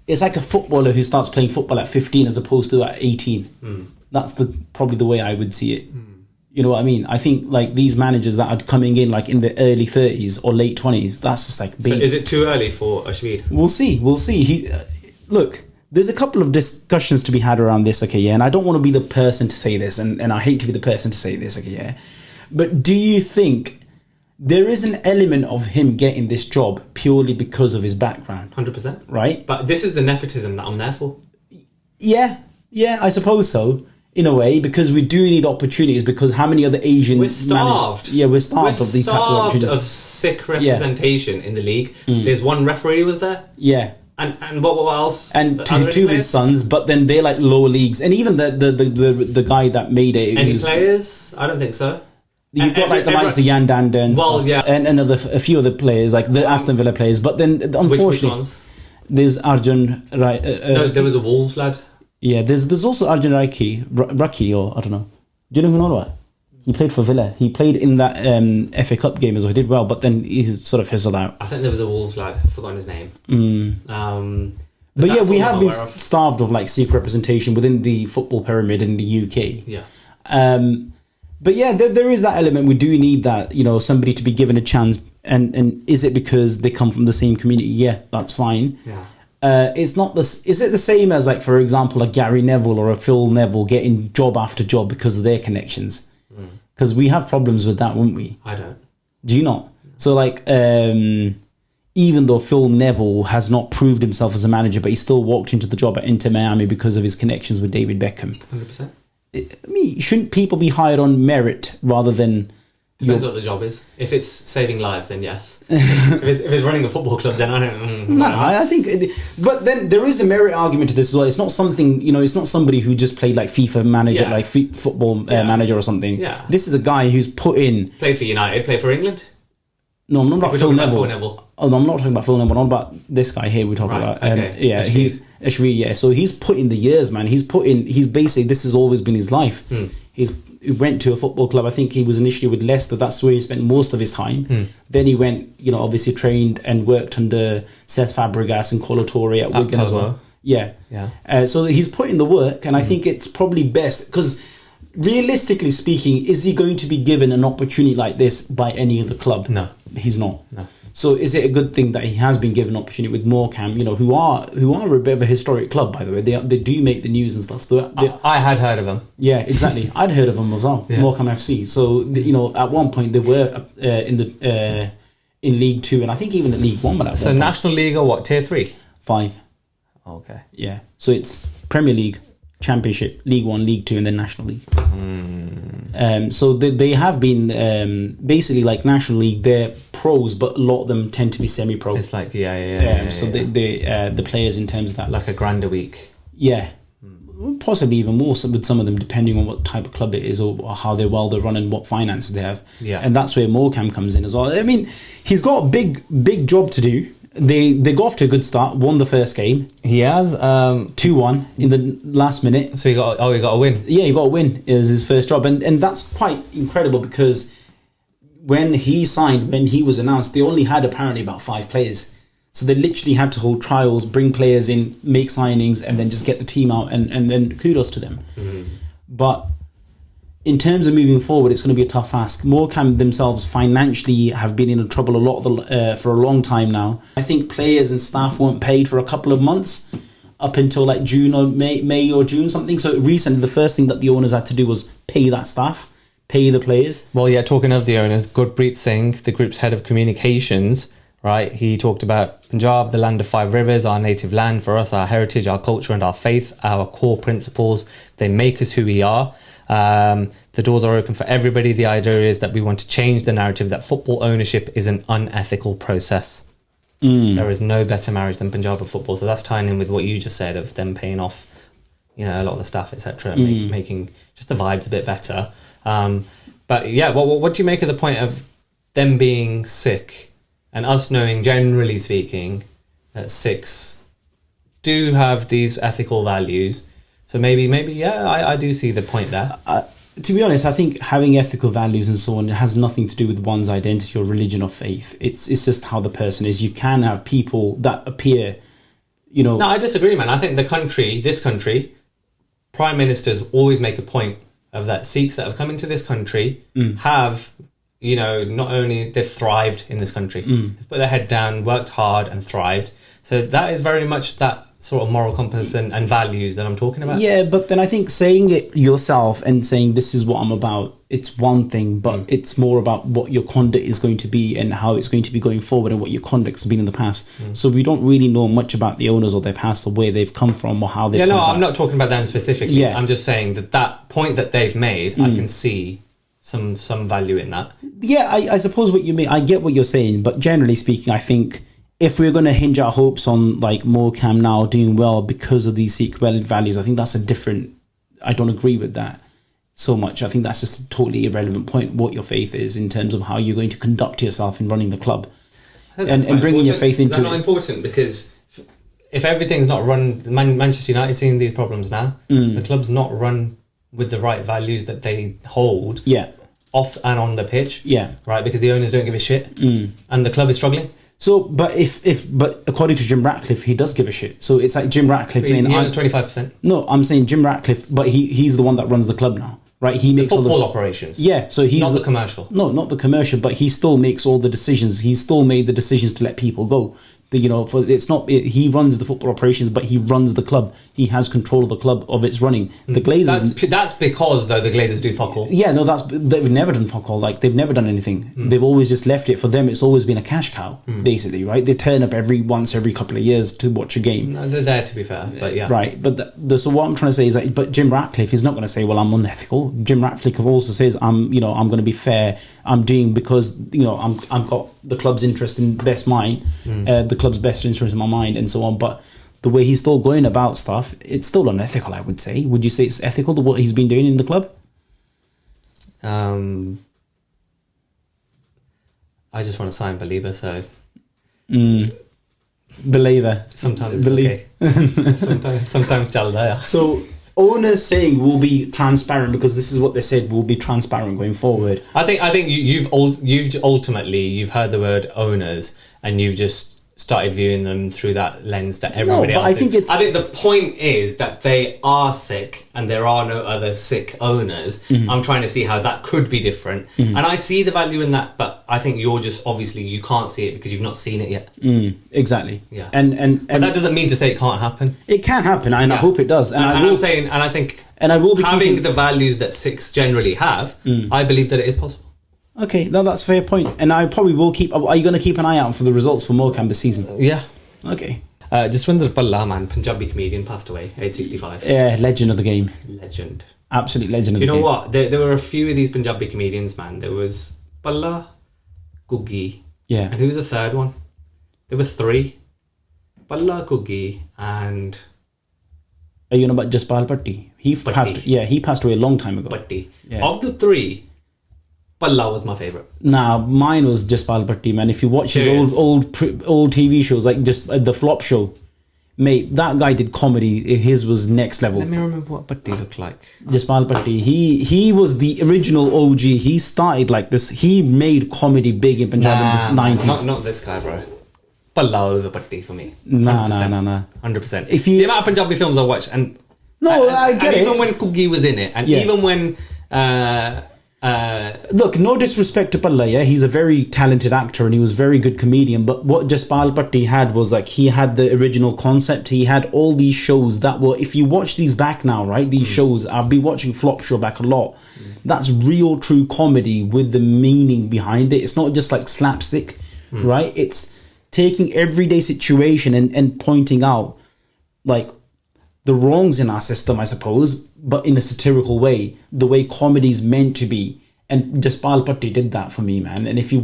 a footballer who starts playing football at 15 as opposed to at 18. That's probably the way I would see it. You know what I mean? I think these managers that are coming in in the early 30s or late 20s, that's just So is it too early for Ashweed? We'll see. Look, there's a couple of discussions to be had around this, okay, yeah, and I don't want to be the person to say this, and I hate to be the person to say this, okay, yeah, but do you think there is an element of him getting this job purely because of his background? 100%. Right? But this is the nepotism that I'm there for. Yeah, I suppose so, in a way, because we do need opportunities, because how many other Asian... We're starved. We're starved of these types of opportunities. Of Sikh representation in the league. There's one referee was there. Yeah. And what else? And two of his sons, but then they're lower leagues. And even the guy that made it. Any players? I don't think so. You've got the likes of Yan Dan and stuff, yeah, and a few other players, like the Aston Villa players. But then, unfortunately, which ones? There's Arjun. No, there was a Wolves lad. Yeah, there's also Arjun Raki, or I don't know. Do you know who I'm on about? He played for Villa. He played in that FA Cup game as well. He did well, but then he sort of fizzled out. I think there was a Wolves lad. I've forgotten his name. But yeah, we have been starved of Sikh representation within the football pyramid in the UK. Yeah. But yeah, there is that element. We do need that, somebody to be given a chance. And is it because they come from the same community? Yeah, that's fine. Yeah. It's not this. Is it the same as, like, for example, a Gary Neville or a Phil Neville getting job after job because of their connections? Because we have problems with that, wouldn't we? I don't. Do you not? So, like, even though Phil Neville has not proved himself as a manager, but he still walked into the job at Inter Miami because of his connections with David Beckham. 100%. I mean, shouldn't people be hired on merit rather than... Depends what the job is. If it's saving lives, then yes. if it's running a football club, then I don't... No, I think... But then there is a merit argument to this as well. It's not something... You know, it's not somebody who just played like FIFA manager, like football manager or something. Yeah. This is a guy who's put in... Played for United, played for England. No, I'm not about Phil Neville. Phil Neville. Oh, no, I'm not talking about Phil Neville. I'm not about this guy here we're talking about. Okay. Yeah, Ashreed, yeah. So he's put in the years, man. He's basically... This has always been his life. He went to a football club. I think he was initially with Leicester. That's where he spent most of his time. Then he went, you know, obviously trained and worked under Cesc Fabregas and Colo Touré at Wigan as well. Yeah. So he's put in the work, and I think it's probably best because realistically speaking, is he going to be given an opportunity like this by any other club? No, he's not. No. So is it a good thing that he has been given an opportunity with Morecambe, you know, who are a bit of a historic club, by the way. They do make the news and stuff. So I had heard of them. Yeah, exactly. I'd heard of them as well, Morecambe FC. So, you know, at one point they were in League 2 and I think even in League 1. But so National League or what, Tier 3? 5. Okay. Yeah. So it's Premier League, Championship, League 1, League 2 and then National League. So they have been basically like National League, they're pros, but a lot of them tend to be semi-pro. It's like, So the players in terms of that. Like £1,000 a week. Yeah. Possibly even more with some of them, depending on what type of club it is or how they're run and what finances they have. Yeah. And that's where Morecambe comes in as well. I mean, he's got a big job to do. They got off to a good start, won the first game. He has 2-1 in the last minute. So he got a win. Yeah, he got a win. It was his first job. And that's quite incredible because when he signed, when he was announced, they only had apparently about 5 players. So they literally had to hold trials, bring players in, make signings, and then just get the team out. And then kudos to them. But in terms of moving forward, it's going to be a tough ask. Morecambe themselves financially have been in trouble for a long time now. I think players and staff weren't paid for a couple of months, up until like June or May or June something. So recently, the first thing that the owners had to do was pay that staff, pay the players. Well, yeah, talking of the owners, Goldbridge Singh, the group's head of communications, right? He talked about Punjab, the land of 5 rivers, our native land, for us, our heritage, our culture and our faith, our core principles. They make us who we are. The doors are open for everybody. The idea is that we want to change the narrative that football ownership is an unethical process. There is no better marriage than Punjabi football. So that's tying in with what you just said of them paying off, you know, a lot of the staff, etc., making just the vibes a bit better. But yeah, what do you make of the point of them being Sikh and us knowing, generally speaking, that Sikhs do have these ethical values? So maybe, yeah, I do see the point there. To be honest, I think having ethical values and so on has nothing to do with one's identity or religion or faith. It's just how the person is. You can have people that appear, you know... No, I disagree, man. I think this country, prime ministers always make a point of that Sikhs that have come into this country have, you know, not only they've thrived in this country, they've put their head down, worked hard and thrived. So that is very much that sort of moral compass and values that I'm talking about. Yeah, but then I think saying it yourself and saying this is what I'm about, it's one thing, but it's more about what your conduct is going to be and how it's going to be going forward and what your conduct has been in the past. So we don't really know much about the owners or their past or where they've come from or how they've come I'm not talking about them specifically. Yeah. I'm just saying that point that they've made, I can see some value in that. Yeah, I suppose what you mean, I get what you're saying, but generally speaking, I think if we're going to hinge our hopes on like Morecambe now doing well because of these Sikh values, I think that's a different... I don't agree with that so much. I think that's just a totally irrelevant point, what your faith is in terms of how you're going to conduct yourself in running the club. And bringing your faith into it. That's not important because if everything's not run... Manchester United seeing these problems now, the club's not run with the right values that they hold off and on the pitch, right? Because the owners don't give a shit and the club is struggling. So, but but according to Jim Ratcliffe, he does give a shit. So it's like Jim Ratcliffe saying, he owns 25%. No, I'm saying Jim Ratcliffe, but he's the one that runs the club now, right? He makes football all the operations. Yeah, so he's not the commercial. No, not the commercial, but he still makes all the decisions. He still made the decisions to let people go. He runs the football operations, but he runs the club. He has control of the club, of its running. The Glazers. That's because though the Glazers do fuck all. Yeah, no, they've never done fuck all. Like they've never done anything. They've always just left it. For them, it's always been a cash cow, basically, right? They turn up every couple of years to watch a game. No, they're there to be fair, but yeah, right. But so what I'm trying to say is that, but Jim Ratcliffe is not going to say, well, I'm unethical. Jim Ratcliffe also says, I'm going to be fair. I'm doing because I've got the club's interest in best mind, the club's best interest in my mind, and so on. But the way he's still going about stuff, it's still unethical, I would say. Would you say it's ethical, what he's been doing in the club? I just want to sign Believer, so... Believer. Sometimes okay. sometimes Chalda. So... owners saying we'll be transparent because this is what they said, we'll be transparent going forward. I think you've ultimately heard the word owners and you've just started viewing them through that lens that everybody else is. I think the point is that they are Sikh and there are no other Sikh owners. I'm trying to see how that could be different, and I see the value in that, but I think you're just obviously you can't see it because you've not seen it yet. Exactly. Yeah. And that doesn't mean to say it can't happen. It can happen, and I hope it does. And I think I will be having the values that Sikhs generally have. I believe that it is possible. Okay, no, that's a fair point. And I probably will keep... Are you going to keep an eye out for the results for Morecambe this season? Yeah. Okay. Jaswinder, man, Punjabi comedian, passed away, age 65. Yeah, legend of the game. Legend. Absolute legend of the game. You know what? There were a few of these Punjabi comedians, man. There was Bhalla, Guggi. Yeah. And who was the third one? There were three. Bhalla, Guggi, and... Are you on about Jaspal Patti? He passed away a long time ago. Patti. Yeah. Of the three... Bhalla was my favourite. Nah, mine was Jaspal Patti, man. If you watch his old TV shows, like just the Flop Show, mate, that guy did comedy. His was next level. Let me remember what Patti looked like. Jaspal Patti. He was the original OG. He started like this. He made comedy big in Punjab in the 90s. Not this guy, bro. Bhalla over Patti for me. 100%. Nah. 100%. The amount of Punjabi films I watch, I get it. Even when Guggi was in it, and even when... look, no disrespect to Bhalla, yeah, he's a very talented actor and he was a very good comedian, but what Jaspal Patti had was like, he had the original concept. He had all these shows that were, if you watch these back now, right, these shows, I've been watching Flop Show back a lot. That's real true comedy with the meaning behind it. It's not just like slapstick, right? It's taking everyday situation and pointing out like the wrongs in our system, I suppose, but in a satirical way, the way comedy is meant to be. And Jaspal Patti did that for me, man. And if you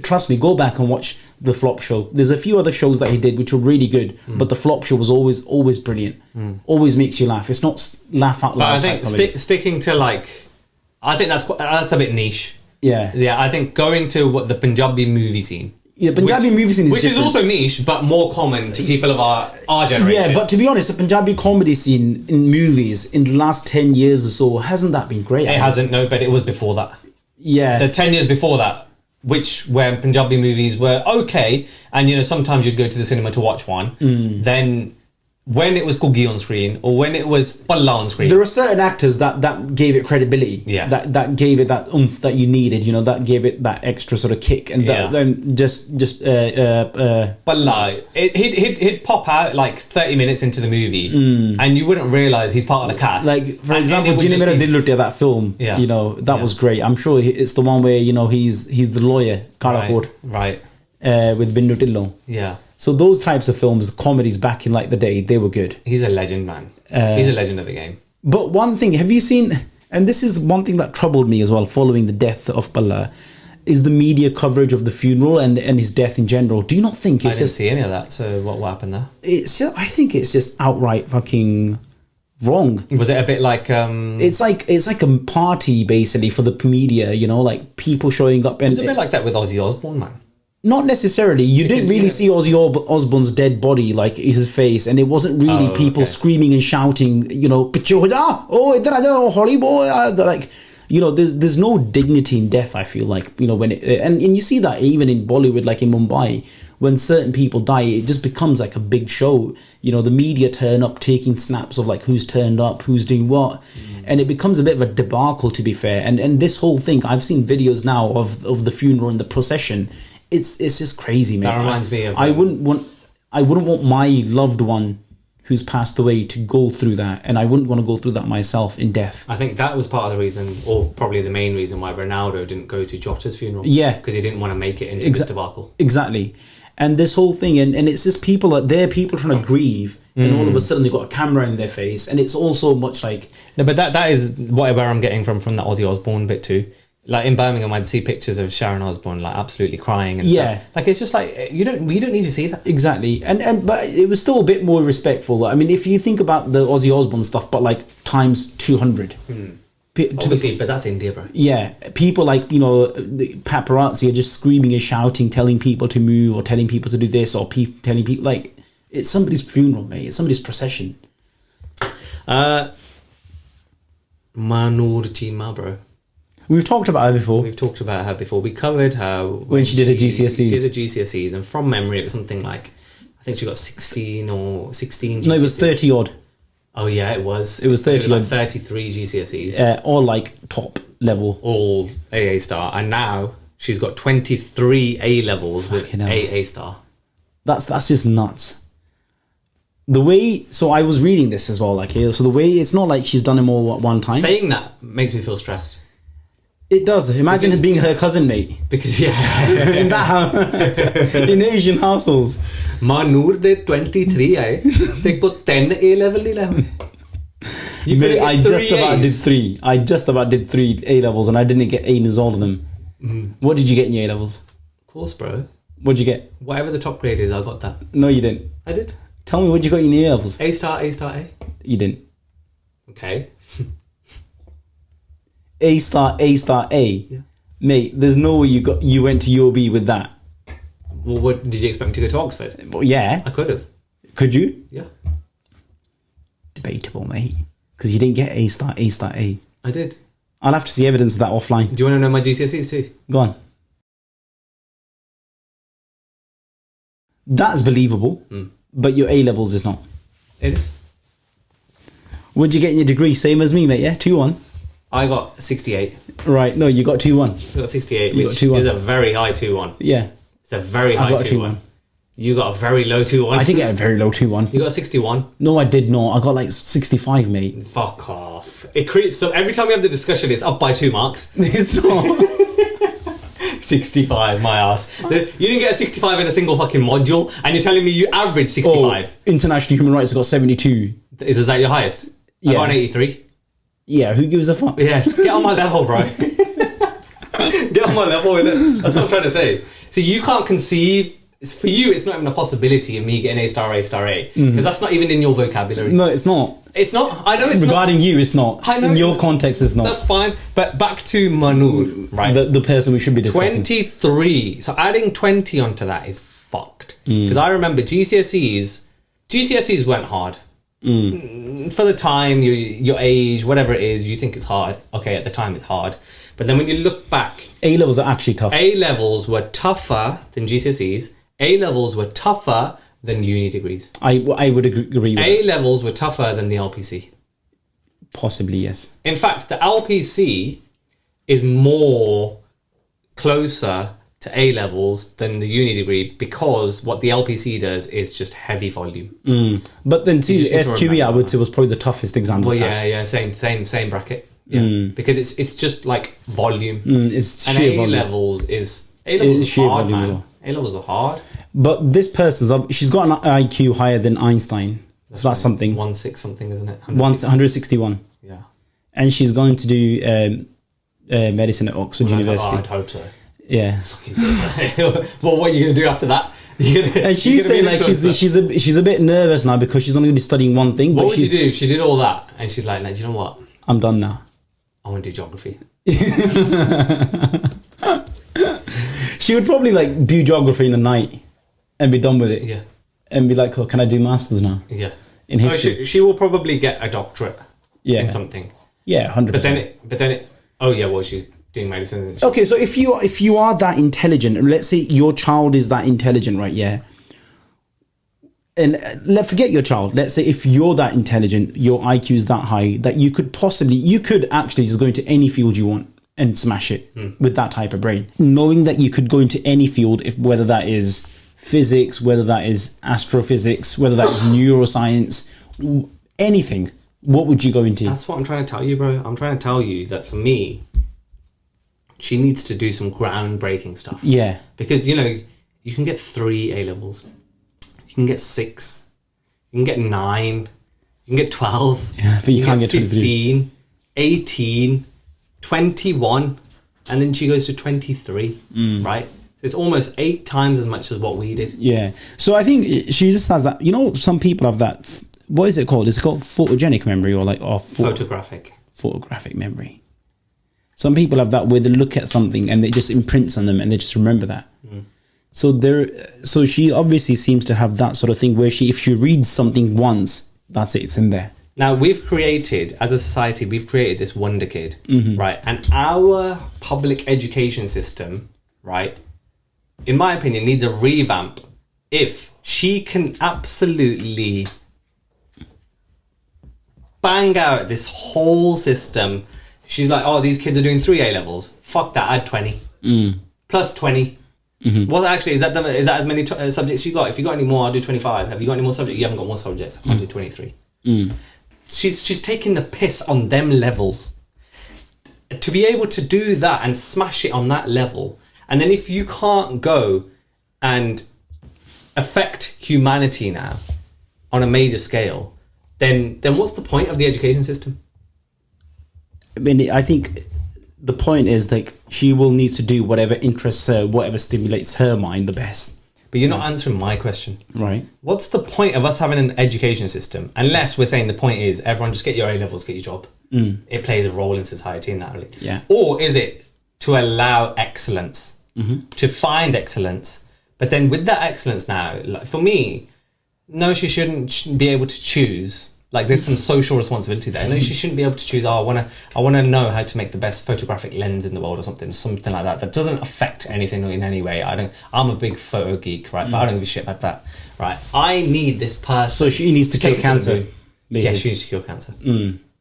trust me, go back and watch the Flop Show. There's a few other shows that he did which were really good, but the Flop Show was always brilliant. Always makes you laugh. It's not laugh out loud. But I think sticking to like, I think that's a bit niche. Yeah. I think going to what the Punjabi movie scene. Yeah, Punjabi movie scene is which different. is also niche, but more common to people of our generation. Yeah, but to be honest, the Punjabi comedy scene in movies in the last 10 years or so, hasn't that been great? It hasn't, no, but it was before that. Yeah. The 10 years before that, where Punjabi movies were okay, and sometimes you'd go to the cinema to watch one, then... when it was Guggi on screen or when it was Bhalla on screen, there are certain actors that gave it credibility. Yeah, that gave it that oomph that you needed. That gave it that extra sort of kick. And then just Bhalla, he'd pop out like 30 minutes into the movie, and you wouldn't realise he's part of the cast. Like for example, Jini Mera Dil Lutya, that film. Yeah. That was great. I'm sure it's the one where he's the lawyer, Karakot, right, with Bindu Tillon. Yeah. So those types of films, comedies back in like the day, they were good. He's a legend, man. He's a legend of the game. But one thing, have you seen, and this is one thing that troubled me as well following the death of Bhalla, is the media coverage of the funeral and his death in general. Do you not think it's I didn't see any of that, so what happened there? I think it's just outright fucking wrong. Was it a bit like... It's like a party basically for the media, like people showing up. And it was a bit like that with Ozzy Osbourne, man. Not necessarily. You didn't really see Ozzy Osbourne's dead body, like his face, and it wasn't really people screaming and shouting, "Pichu ho ja, oh idhar aa ja, holy boy," like, there's no dignity in death. I feel like when it, and you see that even in Bollywood, like in Mumbai, when certain people die, it just becomes like a big show. The media turn up taking snaps of like who's turned up, who's doing what, and it becomes a bit of a debacle, to be fair. And this whole thing, I've seen videos now of the funeral and the procession. It's just crazy, man. That reminds me of... I wouldn't want... I wouldn't want my loved one who's passed away to go through that, and I wouldn't want to go through that myself in death. I think that was part of the reason, or probably the main reason, why Ronaldo didn't go to Jota's funeral. Yeah. Because he didn't want to make it into this debacle. Exactly. And this whole thing, and it's just people people trying to grieve, and all of a sudden they've got a camera in their face, and it's also much like... No, but that is where I'm getting from that Ozzy Osbourne bit too. Like in Birmingham, I'd see pictures of Sharon Osbourne like absolutely crying and stuff. Like it's just like we don't need to see that. Exactly, and but it was still a bit more respectful. I mean, if you think about the Ozzy Osbourne stuff, but like times 200. Obviously, but that's India, bro. Yeah, people like the paparazzi are just screaming and shouting, telling people to move or telling people to do this or telling people like it's somebody's funeral, mate. It's somebody's procession. Mahnoor Cheema, bro. We've talked about her before. We covered her when she did her GCSEs. Did her GCSEs, and from memory, it was something like I think she got 16 or 16. GCSEs. No, it was 30 odd. Oh yeah, it was. It was 30 like 33 GCSEs. All like top level, all AA star, and now she's got 23 A levels with Fucking hell. AA star. That's just nuts. The way, so I was reading this as well, like so the way it's not like she's done them all at one time. Saying that makes me feel stressed. It does. Imagine being her cousin, mate. Because in that house, in Asian households. Mahnoor de 23 आए, देखो 10 A level नहीं लगा. Mate, I just about did 3 A levels, and I didn't get A in all of them. What did you get in your A levels? Of course, bro. What did you get? Whatever the top grade is, I got that. No, you didn't. I did. Tell me what you got in your A levels. A star, A star, A. You didn't. Okay. A star, A star, A. Yeah. Mate, there's no way you went to UOB with that. Well, what did you expect me to go to Oxford? Well, yeah. I could have. Could you? Yeah. Debatable, mate. Because you didn't get A star, A star, A. I did. I'll have to see evidence of that offline. Do you want to know my GCSEs too? Go on. That's believable, but your A levels is not. It is. What'd you get in your degree? Same as me, mate, yeah? 2-1. I got 68. Right, no, you got 2-1. I got 68, You which got 2-1. is a very high 2-1. Yeah. It's a very high I got a 2-1. You got a very low 2-1. I did get a very low 2-1. You got a 61. No, I did not. I got like 65, mate. Fuck off. It creeps. So every time we have the discussion, it's up by 2 marks. It's not. 65, my ass. You didn't get a 65 in a single fucking module, and you're telling me you averaged 65. International Human Rights got 72. Is that your highest? Yeah. I got an 83. Yeah, who gives a fuck? Yes, get on my level, bro. Get on my level with it. That's what I'm trying to say. See, you can't conceive. For you, it's not even a possibility of me getting A star, A star, A. Because that's not even in your vocabulary. No, it's not. It's not. I know it's Regarding not. you, it's not. I know. In your context, it's not. That's fine. But back to Mahnoor, right? The person we should be discussing. 23. So adding 20 onto that is fucked. Because I remember GCSEs went hard. For the time, your age, whatever it is, you think it's hard. Okay, at the time it's hard. But then when you look back... A-levels are actually tough. A-levels were tougher than GCSEs. A-levels were tougher than uni degrees. I would agree with that. A-levels were tougher than the LPC. Possibly, yes. In fact, the LPC is more closer to A-levels than the uni degree, because what the LPC does is just heavy volume. But then too, You just need to SQE, I remember would say, was probably the toughest exam. Well, yeah, same bracket. Yeah, because it's just like volume. It's and sheer volume. A-levels is sheer hard, volume as man. well. A-levels are hard. But this she's got an IQ higher than Einstein. So that's something. 1/6 something, isn't it? 161. Yeah. And she's going to do medicine at Oxford University. I'd hope so. Yeah. Well, what are you going to do after that? And she's saying like she's a bit nervous now because she's only going to be studying one thing. What would you do? She did all that, and she's like, do you know what? I'm done now. I want to do geography. She would probably like do geography in a night and be done with it. Yeah. And be like, oh, can I do masters now? Yeah. In history. She will probably get a doctorate. Yeah. In something. Yeah, 100%. But then it. Oh yeah, well she's doing medicine. Okay, so if you are that intelligent, and let's say your child is that intelligent, right? Yeah. And forget your child. Let's say if you're that intelligent, your IQ is that high that you could actually just go into any field you want and smash it with that type of brain. Knowing that you could go into any field, whether that is physics, whether that is astrophysics, whether that is neuroscience, anything, what would you go into? That's what I'm trying to tell you, bro. I'm trying to tell you that for me, she needs to do some groundbreaking stuff. Yeah. Because, you know, you can get 3 A-levels. You can get 6. You can get 9. You can get 12. Yeah, but you can't get 15, 18, 21, and then she goes to 23, right? So it's almost 8 times as much as what we did. Yeah. So I think she just has that, you know, some people have that, what is it called? Is it called photogenic memory or like photographic memory? Some people have that where they look at something and it just imprints on them and they just remember that. So she obviously seems to have that sort of thing where if she reads something once, that's it, it's in there. Now, we've created, as a society, we've created this wonder kid, right? And our public education system, right, in my opinion, needs a revamp if she can absolutely bang out this whole system. She's like, oh, these kids are doing 3 A-levels. Fuck that, add 20. Plus 20. Well, actually, is that as many subjects you got? If you got any more, I'll do 25. Have you got any more subjects? You haven't got more subjects. I'll do 23. She's taking the piss on them levels. To be able to do that and smash it on that level, and then if you can't go and affect humanity now on a major scale, then what's the point of the education system? I mean, I think the point is like she will need to do whatever interests her, whatever stimulates her mind the best. But you're not answering my question. Right. What's the point of us having an education system? Unless we're saying the point is everyone just get your A-levels, get your job. It plays a role in society in that way. Yeah. Or is it to allow excellence, to find excellence? But then with that excellence now, like for me, no, she shouldn't be able to choose. Like there's some social responsibility there. No, she shouldn't be able to choose. Oh, I want to know how to make the best photographic lens in the world or something like that. That doesn't affect anything in any way. I'm a big photo geek, right? But I don't give a shit about that, right? I need this person. So she needs to cure cancer. Yeah, she needs to cure cancer.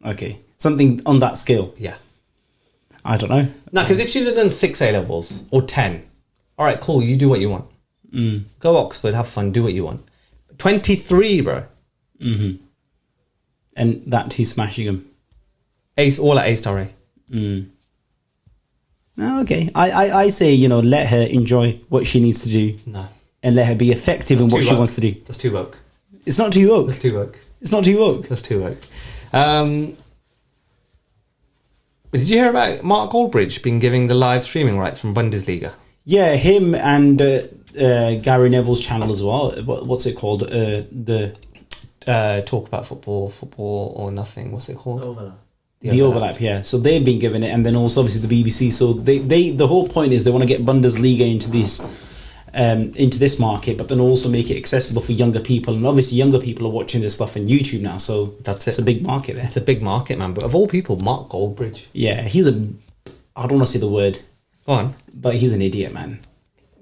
Okay, something on that scale. Yeah. I don't know. No, because if she'd have done 6 A-levels or 10, all right, cool. You do what you want. Go Oxford, have fun, do what you want. 23, bro. And that he's smashing them. Ace, all at A-star A. Okay. I say, you know, let her enjoy what she needs to do. No. And let her be effective in what she wants to do. That's too woke. It's not too woke. That's too woke. It's not too woke. That's too woke. Did you hear about Mark Goldbridge being given the live streaming rights from Bundesliga? Yeah, him and Gary Neville's channel as well. What's it called? Talk about football or nothing. What's it called? The overlap, yeah. So they've been given it, and then also obviously the BBC. So they the whole point is they want to get Bundesliga into this market, but then also make it accessible for younger people. And obviously younger people are watching this stuff on YouTube now, so that's it. It's a big market there. It's a big market, man. But of all people, Mark Goldbridge. Yeah, I don't want to say the word. Go on. But he's an idiot, man.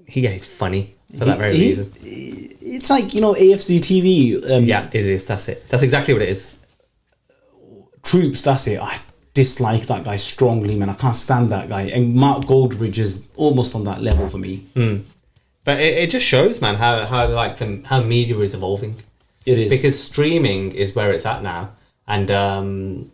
He's funny for that very reason. It's like, you know, AFC TV. Yeah, it is. That's it. That's exactly what it is. Troops, that's it. I dislike that guy strongly, man. I can't stand that guy. And Mark Goldbridge is almost on that level for me. But it just shows, man, how media is evolving. It is. Because streaming is where it's at now. And,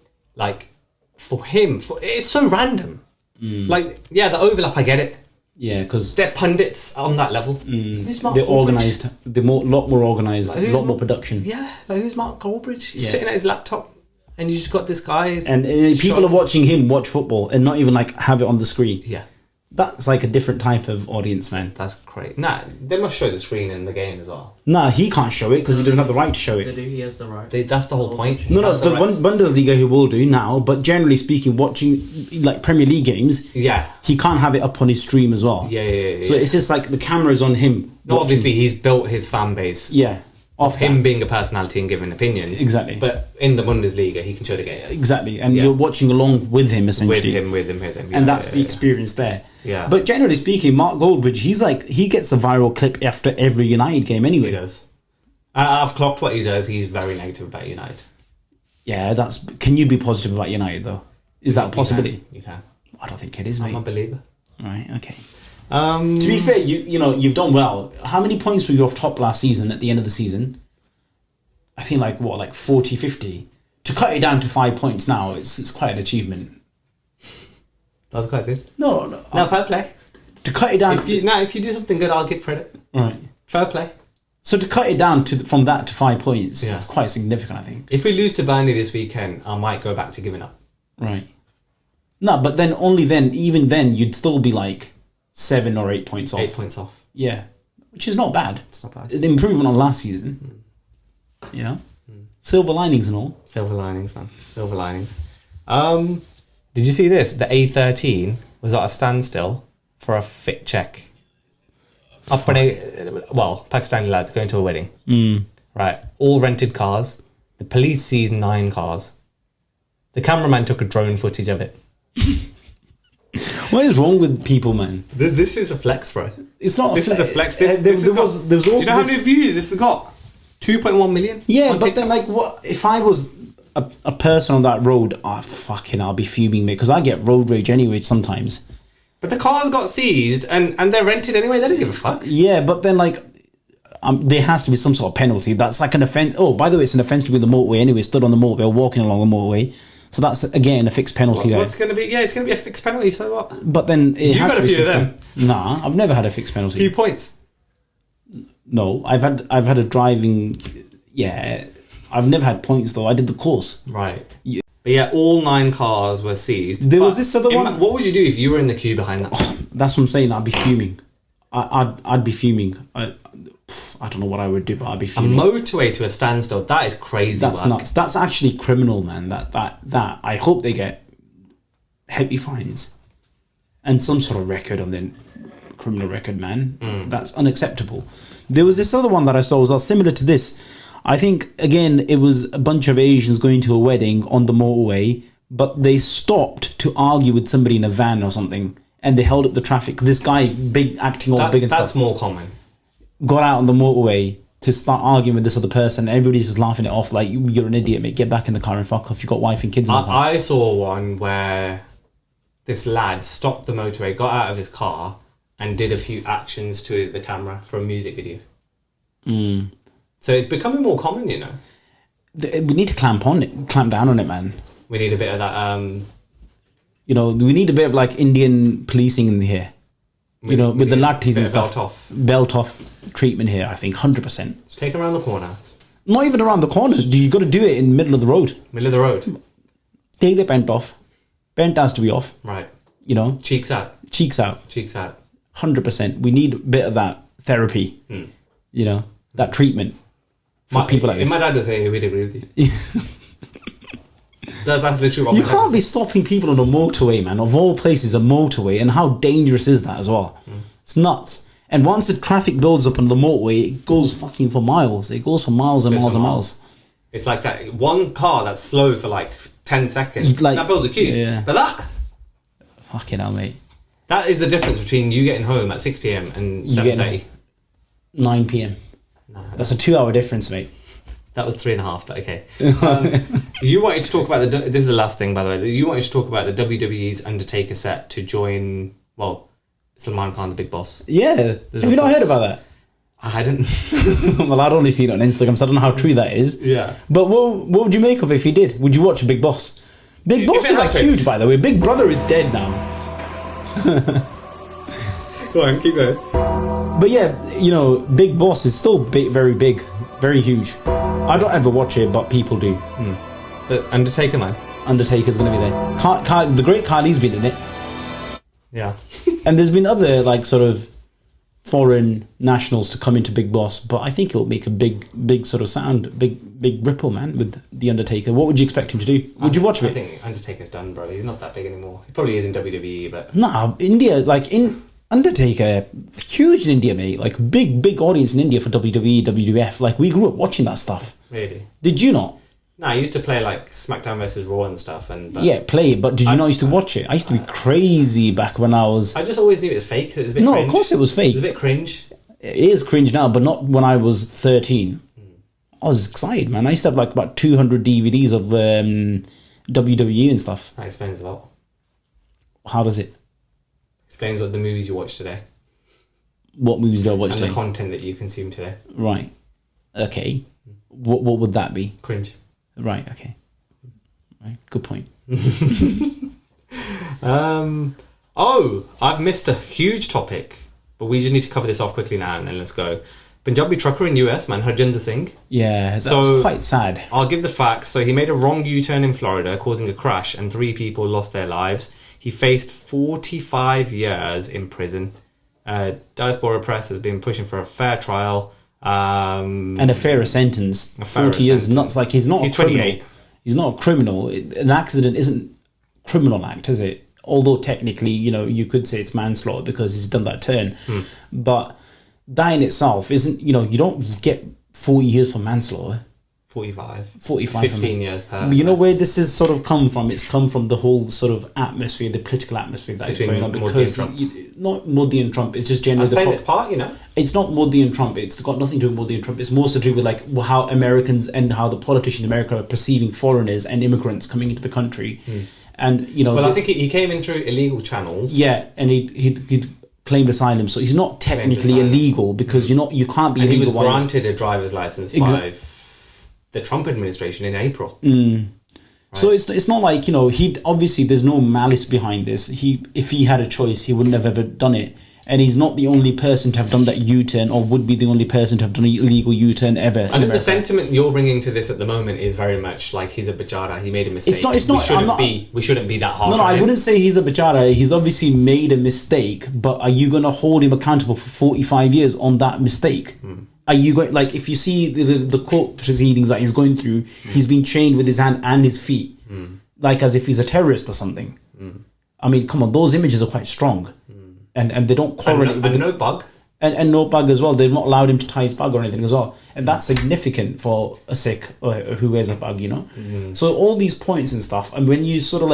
for him, it's so random. Like, yeah, the overlap, I get it. Yeah, because they're pundits on that level. They're organised. They're a lot more organised. A lot more production. Yeah, like who's Mark Goldbridge? He's sitting at his laptop, and you just got this guy. And people are watching him watch football, and not even like have it on the screen. Yeah, that's like a different type of audience, man. That's great. Nah, they must show the screen in the game as well. Nah, he can't show it because he doesn't have the right to show it. They do. He has the right. That's the whole point. No, the Bundesliga he will do now, but generally speaking, watching like Premier League games, he can't have it up on his stream as well. Yeah. So it's just like the camera's on him. No, obviously he's built his fan base. Yeah. Of him being a personality and giving opinions. Exactly. But in the Bundesliga, he can show the game. Exactly. And you're watching along with him, essentially. With him. And that's the experience there. Yeah. But generally speaking, Mark Goldbridge, he gets a viral clip after every United game anyway. He does. I've clocked what he does. He's very negative about United. Yeah, can you be positive about United, though? Is that a possibility? You can. I don't think it is, mate. I'm a believer. Right, okay. To be fair, you've done well. How many points were you off top last season at the end of the season? I think like 40, 50. To cut it down to 5 points now, it's quite an achievement. That was quite good. No, fair play. To cut it down... If you do something good, I'll give credit. Right. Fair play. So to cut it down from that to 5 points, it's quite significant, I think. If we lose to Burnley this weekend, I might go back to giving up. Right. No, but then even then, you'd still be like 7 or 8 points off. 8 points off. Yeah. Which is not bad. It's not bad. An improvement on last season. You know? Silver linings and all. Silver linings, man. Silver linings. Did you see this? The A13 was at a standstill for a Fitcheck. Pakistani lads going to a wedding. Right. All rented cars. The police seized 9 cars. The cameraman took a drone footage of it. What is wrong with people, man? This is a flex, bro. It's not. This is the flex. There was also. Do you know how many views this has got? 2.1 million. Yeah, but TikTok. Then like, what if I was a person on that road? I'll be fuming, mate, because I get road rage anyway sometimes. But the cars got seized and they're rented anyway. They don't give a fuck. Yeah, but then like, there has to be some sort of penalty. That's like an offence. Oh, by the way, it's an offence to be on the motorway anyway. Stood on the motorway or walking along the motorway. So that's again a fixed penalty there. What's going to be? Yeah, it's going to be a fixed penalty. So what? But then you've had a few of them. Nah, I've never had a fixed penalty. Few points. No, I've had a driving. Yeah, I've never had points though. I did the course. Right. Yeah. But yeah, all 9 cars were seized. There was this other one. What would you do if you were in the queue behind that? That's what I'm saying. I'd be fuming. I'd be fuming. I don't know what I would do, but I'd be fuming. A motorway to a standstill. That is crazy. That's nuts. That's actually criminal, man. That. I hope they get heavy fines and some sort of record on their criminal record, man. That's unacceptable. There was this other one that I saw was similar to this. I think, again, it was a bunch of Asians going to a wedding on the motorway, but they stopped to argue with somebody in a van or something, and they held up the traffic. This guy, acting all big and stuff. That's more common. Got out on the motorway to start arguing with this other person. Everybody's just laughing it off like, you're an idiot, mate. Get back in the car and fuck off. You've got wife and kids in the car. I saw one where this lad stopped the motorway, got out of his car, and did a few actions to the camera for a music video. So it's becoming more common, you know. We need to clamp down on it, man. We need a bit of that. We need a bit of like Indian policing in here. With the latties and stuff. Belt off treatment here, I think, 100%. Let's take them around the corner. Not even around the corner. You got to do it in the middle of the road. Middle of the road. Take the bent off. Bent has to be off. Right. Cheeks out. Cheeks out. 100%. We need a bit of that therapy. That treatment for people like this. My dad does say we'd agree with you. That's literally what you can't be stopping people on a motorway, man. Of all places, a motorway, and how dangerous is that as well? It's nuts. And once the traffic builds up on the motorway, it goes fucking for miles. It goes for miles and miles and miles. It's like that one car that's slow for like 10 seconds. That builds a queue. Yeah. But that... Fucking hell, mate. That is the difference between you getting home at 6 p.m. and 7:30. 9 p.m. That's a 2-hour difference, mate. That was 3.5, but okay. You wanted to talk about this is the last thing, by the way. You wanted to talk about the WWE's Undertaker set to join, Salman Khan's Bigg Boss. Yeah. Have you not heard about that? I hadn't. Well, I'd only seen it on Instagram, so I don't know how true that is. Yeah. But what would you make of it if he did? Would you watch Bigg Boss? Bigg Boss is like huge, by the way. Big Brother is dead now. Go on, keep going. But yeah, Bigg Boss is still very big, very huge. I don't ever watch it, but people do. The Undertaker, man. Undertaker's going to be there. The great Khali's been in it. Yeah. And there's been other, sort of foreign nationals to come into Bigg Boss, but I think it'll make a big sort of sound, big ripple, man, with the Undertaker. What would you expect him to do? Would you watch it? I think Undertaker's done, bro. He's not that big anymore. He probably is in WWE, but... Nah, India, Undertaker, huge in India, mate. Big audience in India for WWE, WWF. We grew up watching that stuff. Really? Did you not? No, I used to play SmackDown versus Raw and stuff. Play it, but did you not used to watch it? I used to be crazy back when I was... I just always knew it was fake. It was a bit cringe. No, of course it was fake. It was a bit cringe. It is cringe now, but not when I was 13. I was excited, man. I used to have about 200 DVDs of WWE and stuff. That explains a lot. How does it? Explains what the movies you watched today. What movies do I watch and today? the content that you consume today. Right. Okay. What would that be? Cringe. Right. Okay. Right. Good point. I've missed a huge topic, but we just need to cover this off quickly now, and then let's go. Punjabi trucker in US, man, Harjinder Singh. Yeah, that's quite sad. I'll give the facts. So he made a wrong U-turn in Florida, causing a crash, and 3 people lost their lives. He faced 45 years in prison. Diaspora Press has been pushing for a fair trial. And a fairer sentence. 40 years, not like he's not a criminal. 28. He's not a criminal. An accident isn't a criminal act, is it? Although technically, you could say it's manslaughter because he's done that turn. But that in itself isn't, you don't get 40 years for manslaughter. 45. 15 years per. But you know where this has sort of come from? It's come from the whole sort of atmosphere, the political atmosphere that is going on. Because not Modi and Trump, it's just generally playing its part, It's not Modi and Trump. It's got nothing to do with Modi and Trump. It's more to do with like how Americans and how the politicians in America are perceiving foreigners and immigrants coming into the country. And I think he came in through illegal channels. Yeah, and he claimed asylum, so he's not technically illegal because you can't be. And illegal. He was granted a driver's license by the Trump administration in April. Right. So it's not like he obviously there's no malice behind this. If he had a choice, he wouldn't have ever done it. And he's not the only person to have done that U-turn, or would be the only person to have done an illegal U-turn ever. I think the sentiment you're bringing to this at the moment is very much like he's a bachara. He made a mistake. It's not. We shouldn't be that harsh. No, I wouldn't say he's a bachara. He's obviously made a mistake, but are you going to hold him accountable for 45 years on that mistake? Are you going if you see the court proceedings that he's going through, he's been chained with his hand and his feet, like as if he's a terrorist or something. I mean, come on, those images are quite strong. And they don't correlate with no bug. And no bug as well. They've not allowed him to tie his bug or anything as well. And that's significant for a Sikh who wears a bug, So all these points and stuff, and when you sort of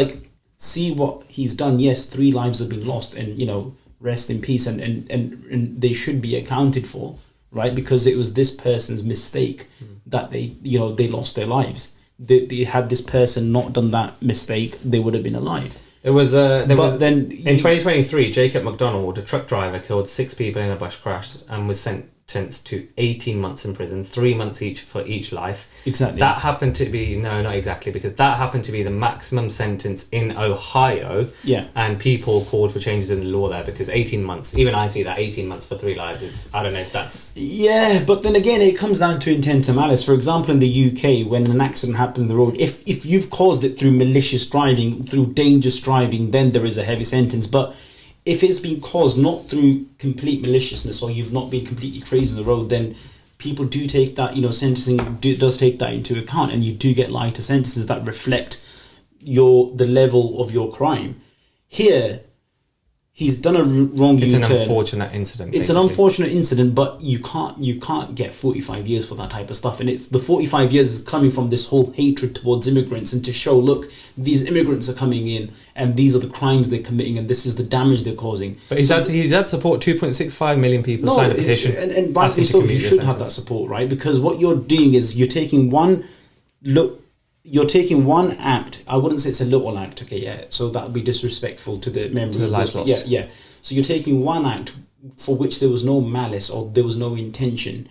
see what he's done, yes, 3 lives have been lost, and rest in peace, and they should be accounted for, right? Because it was this person's mistake that they lost their lives. They had this person not done that mistake, they would have been alive. In 2023, Jacob McDonald, a truck driver, killed 6 people in a bus crash and was sentenced to 18 months in prison, 3 months each for each life. Exactly. That happened to be not exactly, because that happened to be the maximum sentence in Ohio. Yeah. And people called for changes in the law there because 18 months. Even I see that 18 months for 3 lives is. I don't know if that's. Yeah, but then again, it comes down to intent and malice. For example, in the UK, when an accident happens on the road, if you've caused it through malicious driving, through dangerous driving, then there is a heavy sentence. But if it's been caused not through complete maliciousness, or you've not been completely crazy on the road, then people do take that, sentencing does take that into account, and you do get lighter sentences that reflect the level of your crime. Here, he's done a wrong U-turn. It's an unfortunate incident. It's an unfortunate incident, but you can't get 45 years for that type of stuff. And it's the 45 years is coming from this whole hatred towards immigrants, and to show, look, these immigrants are coming in, and these are the crimes they're committing, and this is the damage they're causing. But he's had support. 2.65 million people signed a petition. And rightly so, you should have that support, right? Because what you're doing is you're taking one act. I wouldn't say it's a little act, okay, yeah. So that would be disrespectful to the memory of lives lost. Yeah. So you're taking one act for which there was no malice or there was no intention,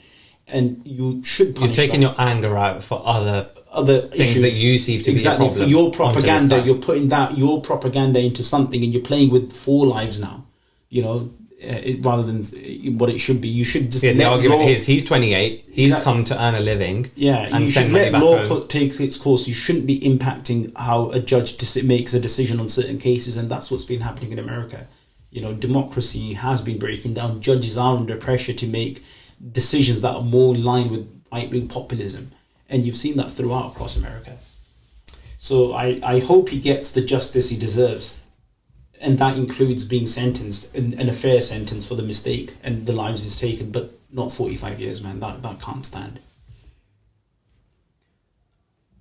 and you should punish. You're taking your anger out for other things issues that you see to be a problem. For your propaganda, you're putting your propaganda into something, and you're playing with 4 lives now. Rather than what it should be. You should just the argument is he's 28, he's come to earn a living, and you should let law take its course. You shouldn't be impacting how a judge makes a decision on certain cases, and that's what's been happening in America. Democracy has been breaking down. Judges are under pressure to make decisions that are more in line with right-wing populism, and you've seen that throughout across America. So I hope he gets the justice he deserves. And that includes being sentenced, and a fair sentence for the mistake and the lives he's taken, but not 45 years, man. That can't stand.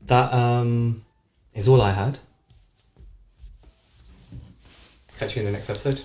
That is all I had. Catch you in the next episode.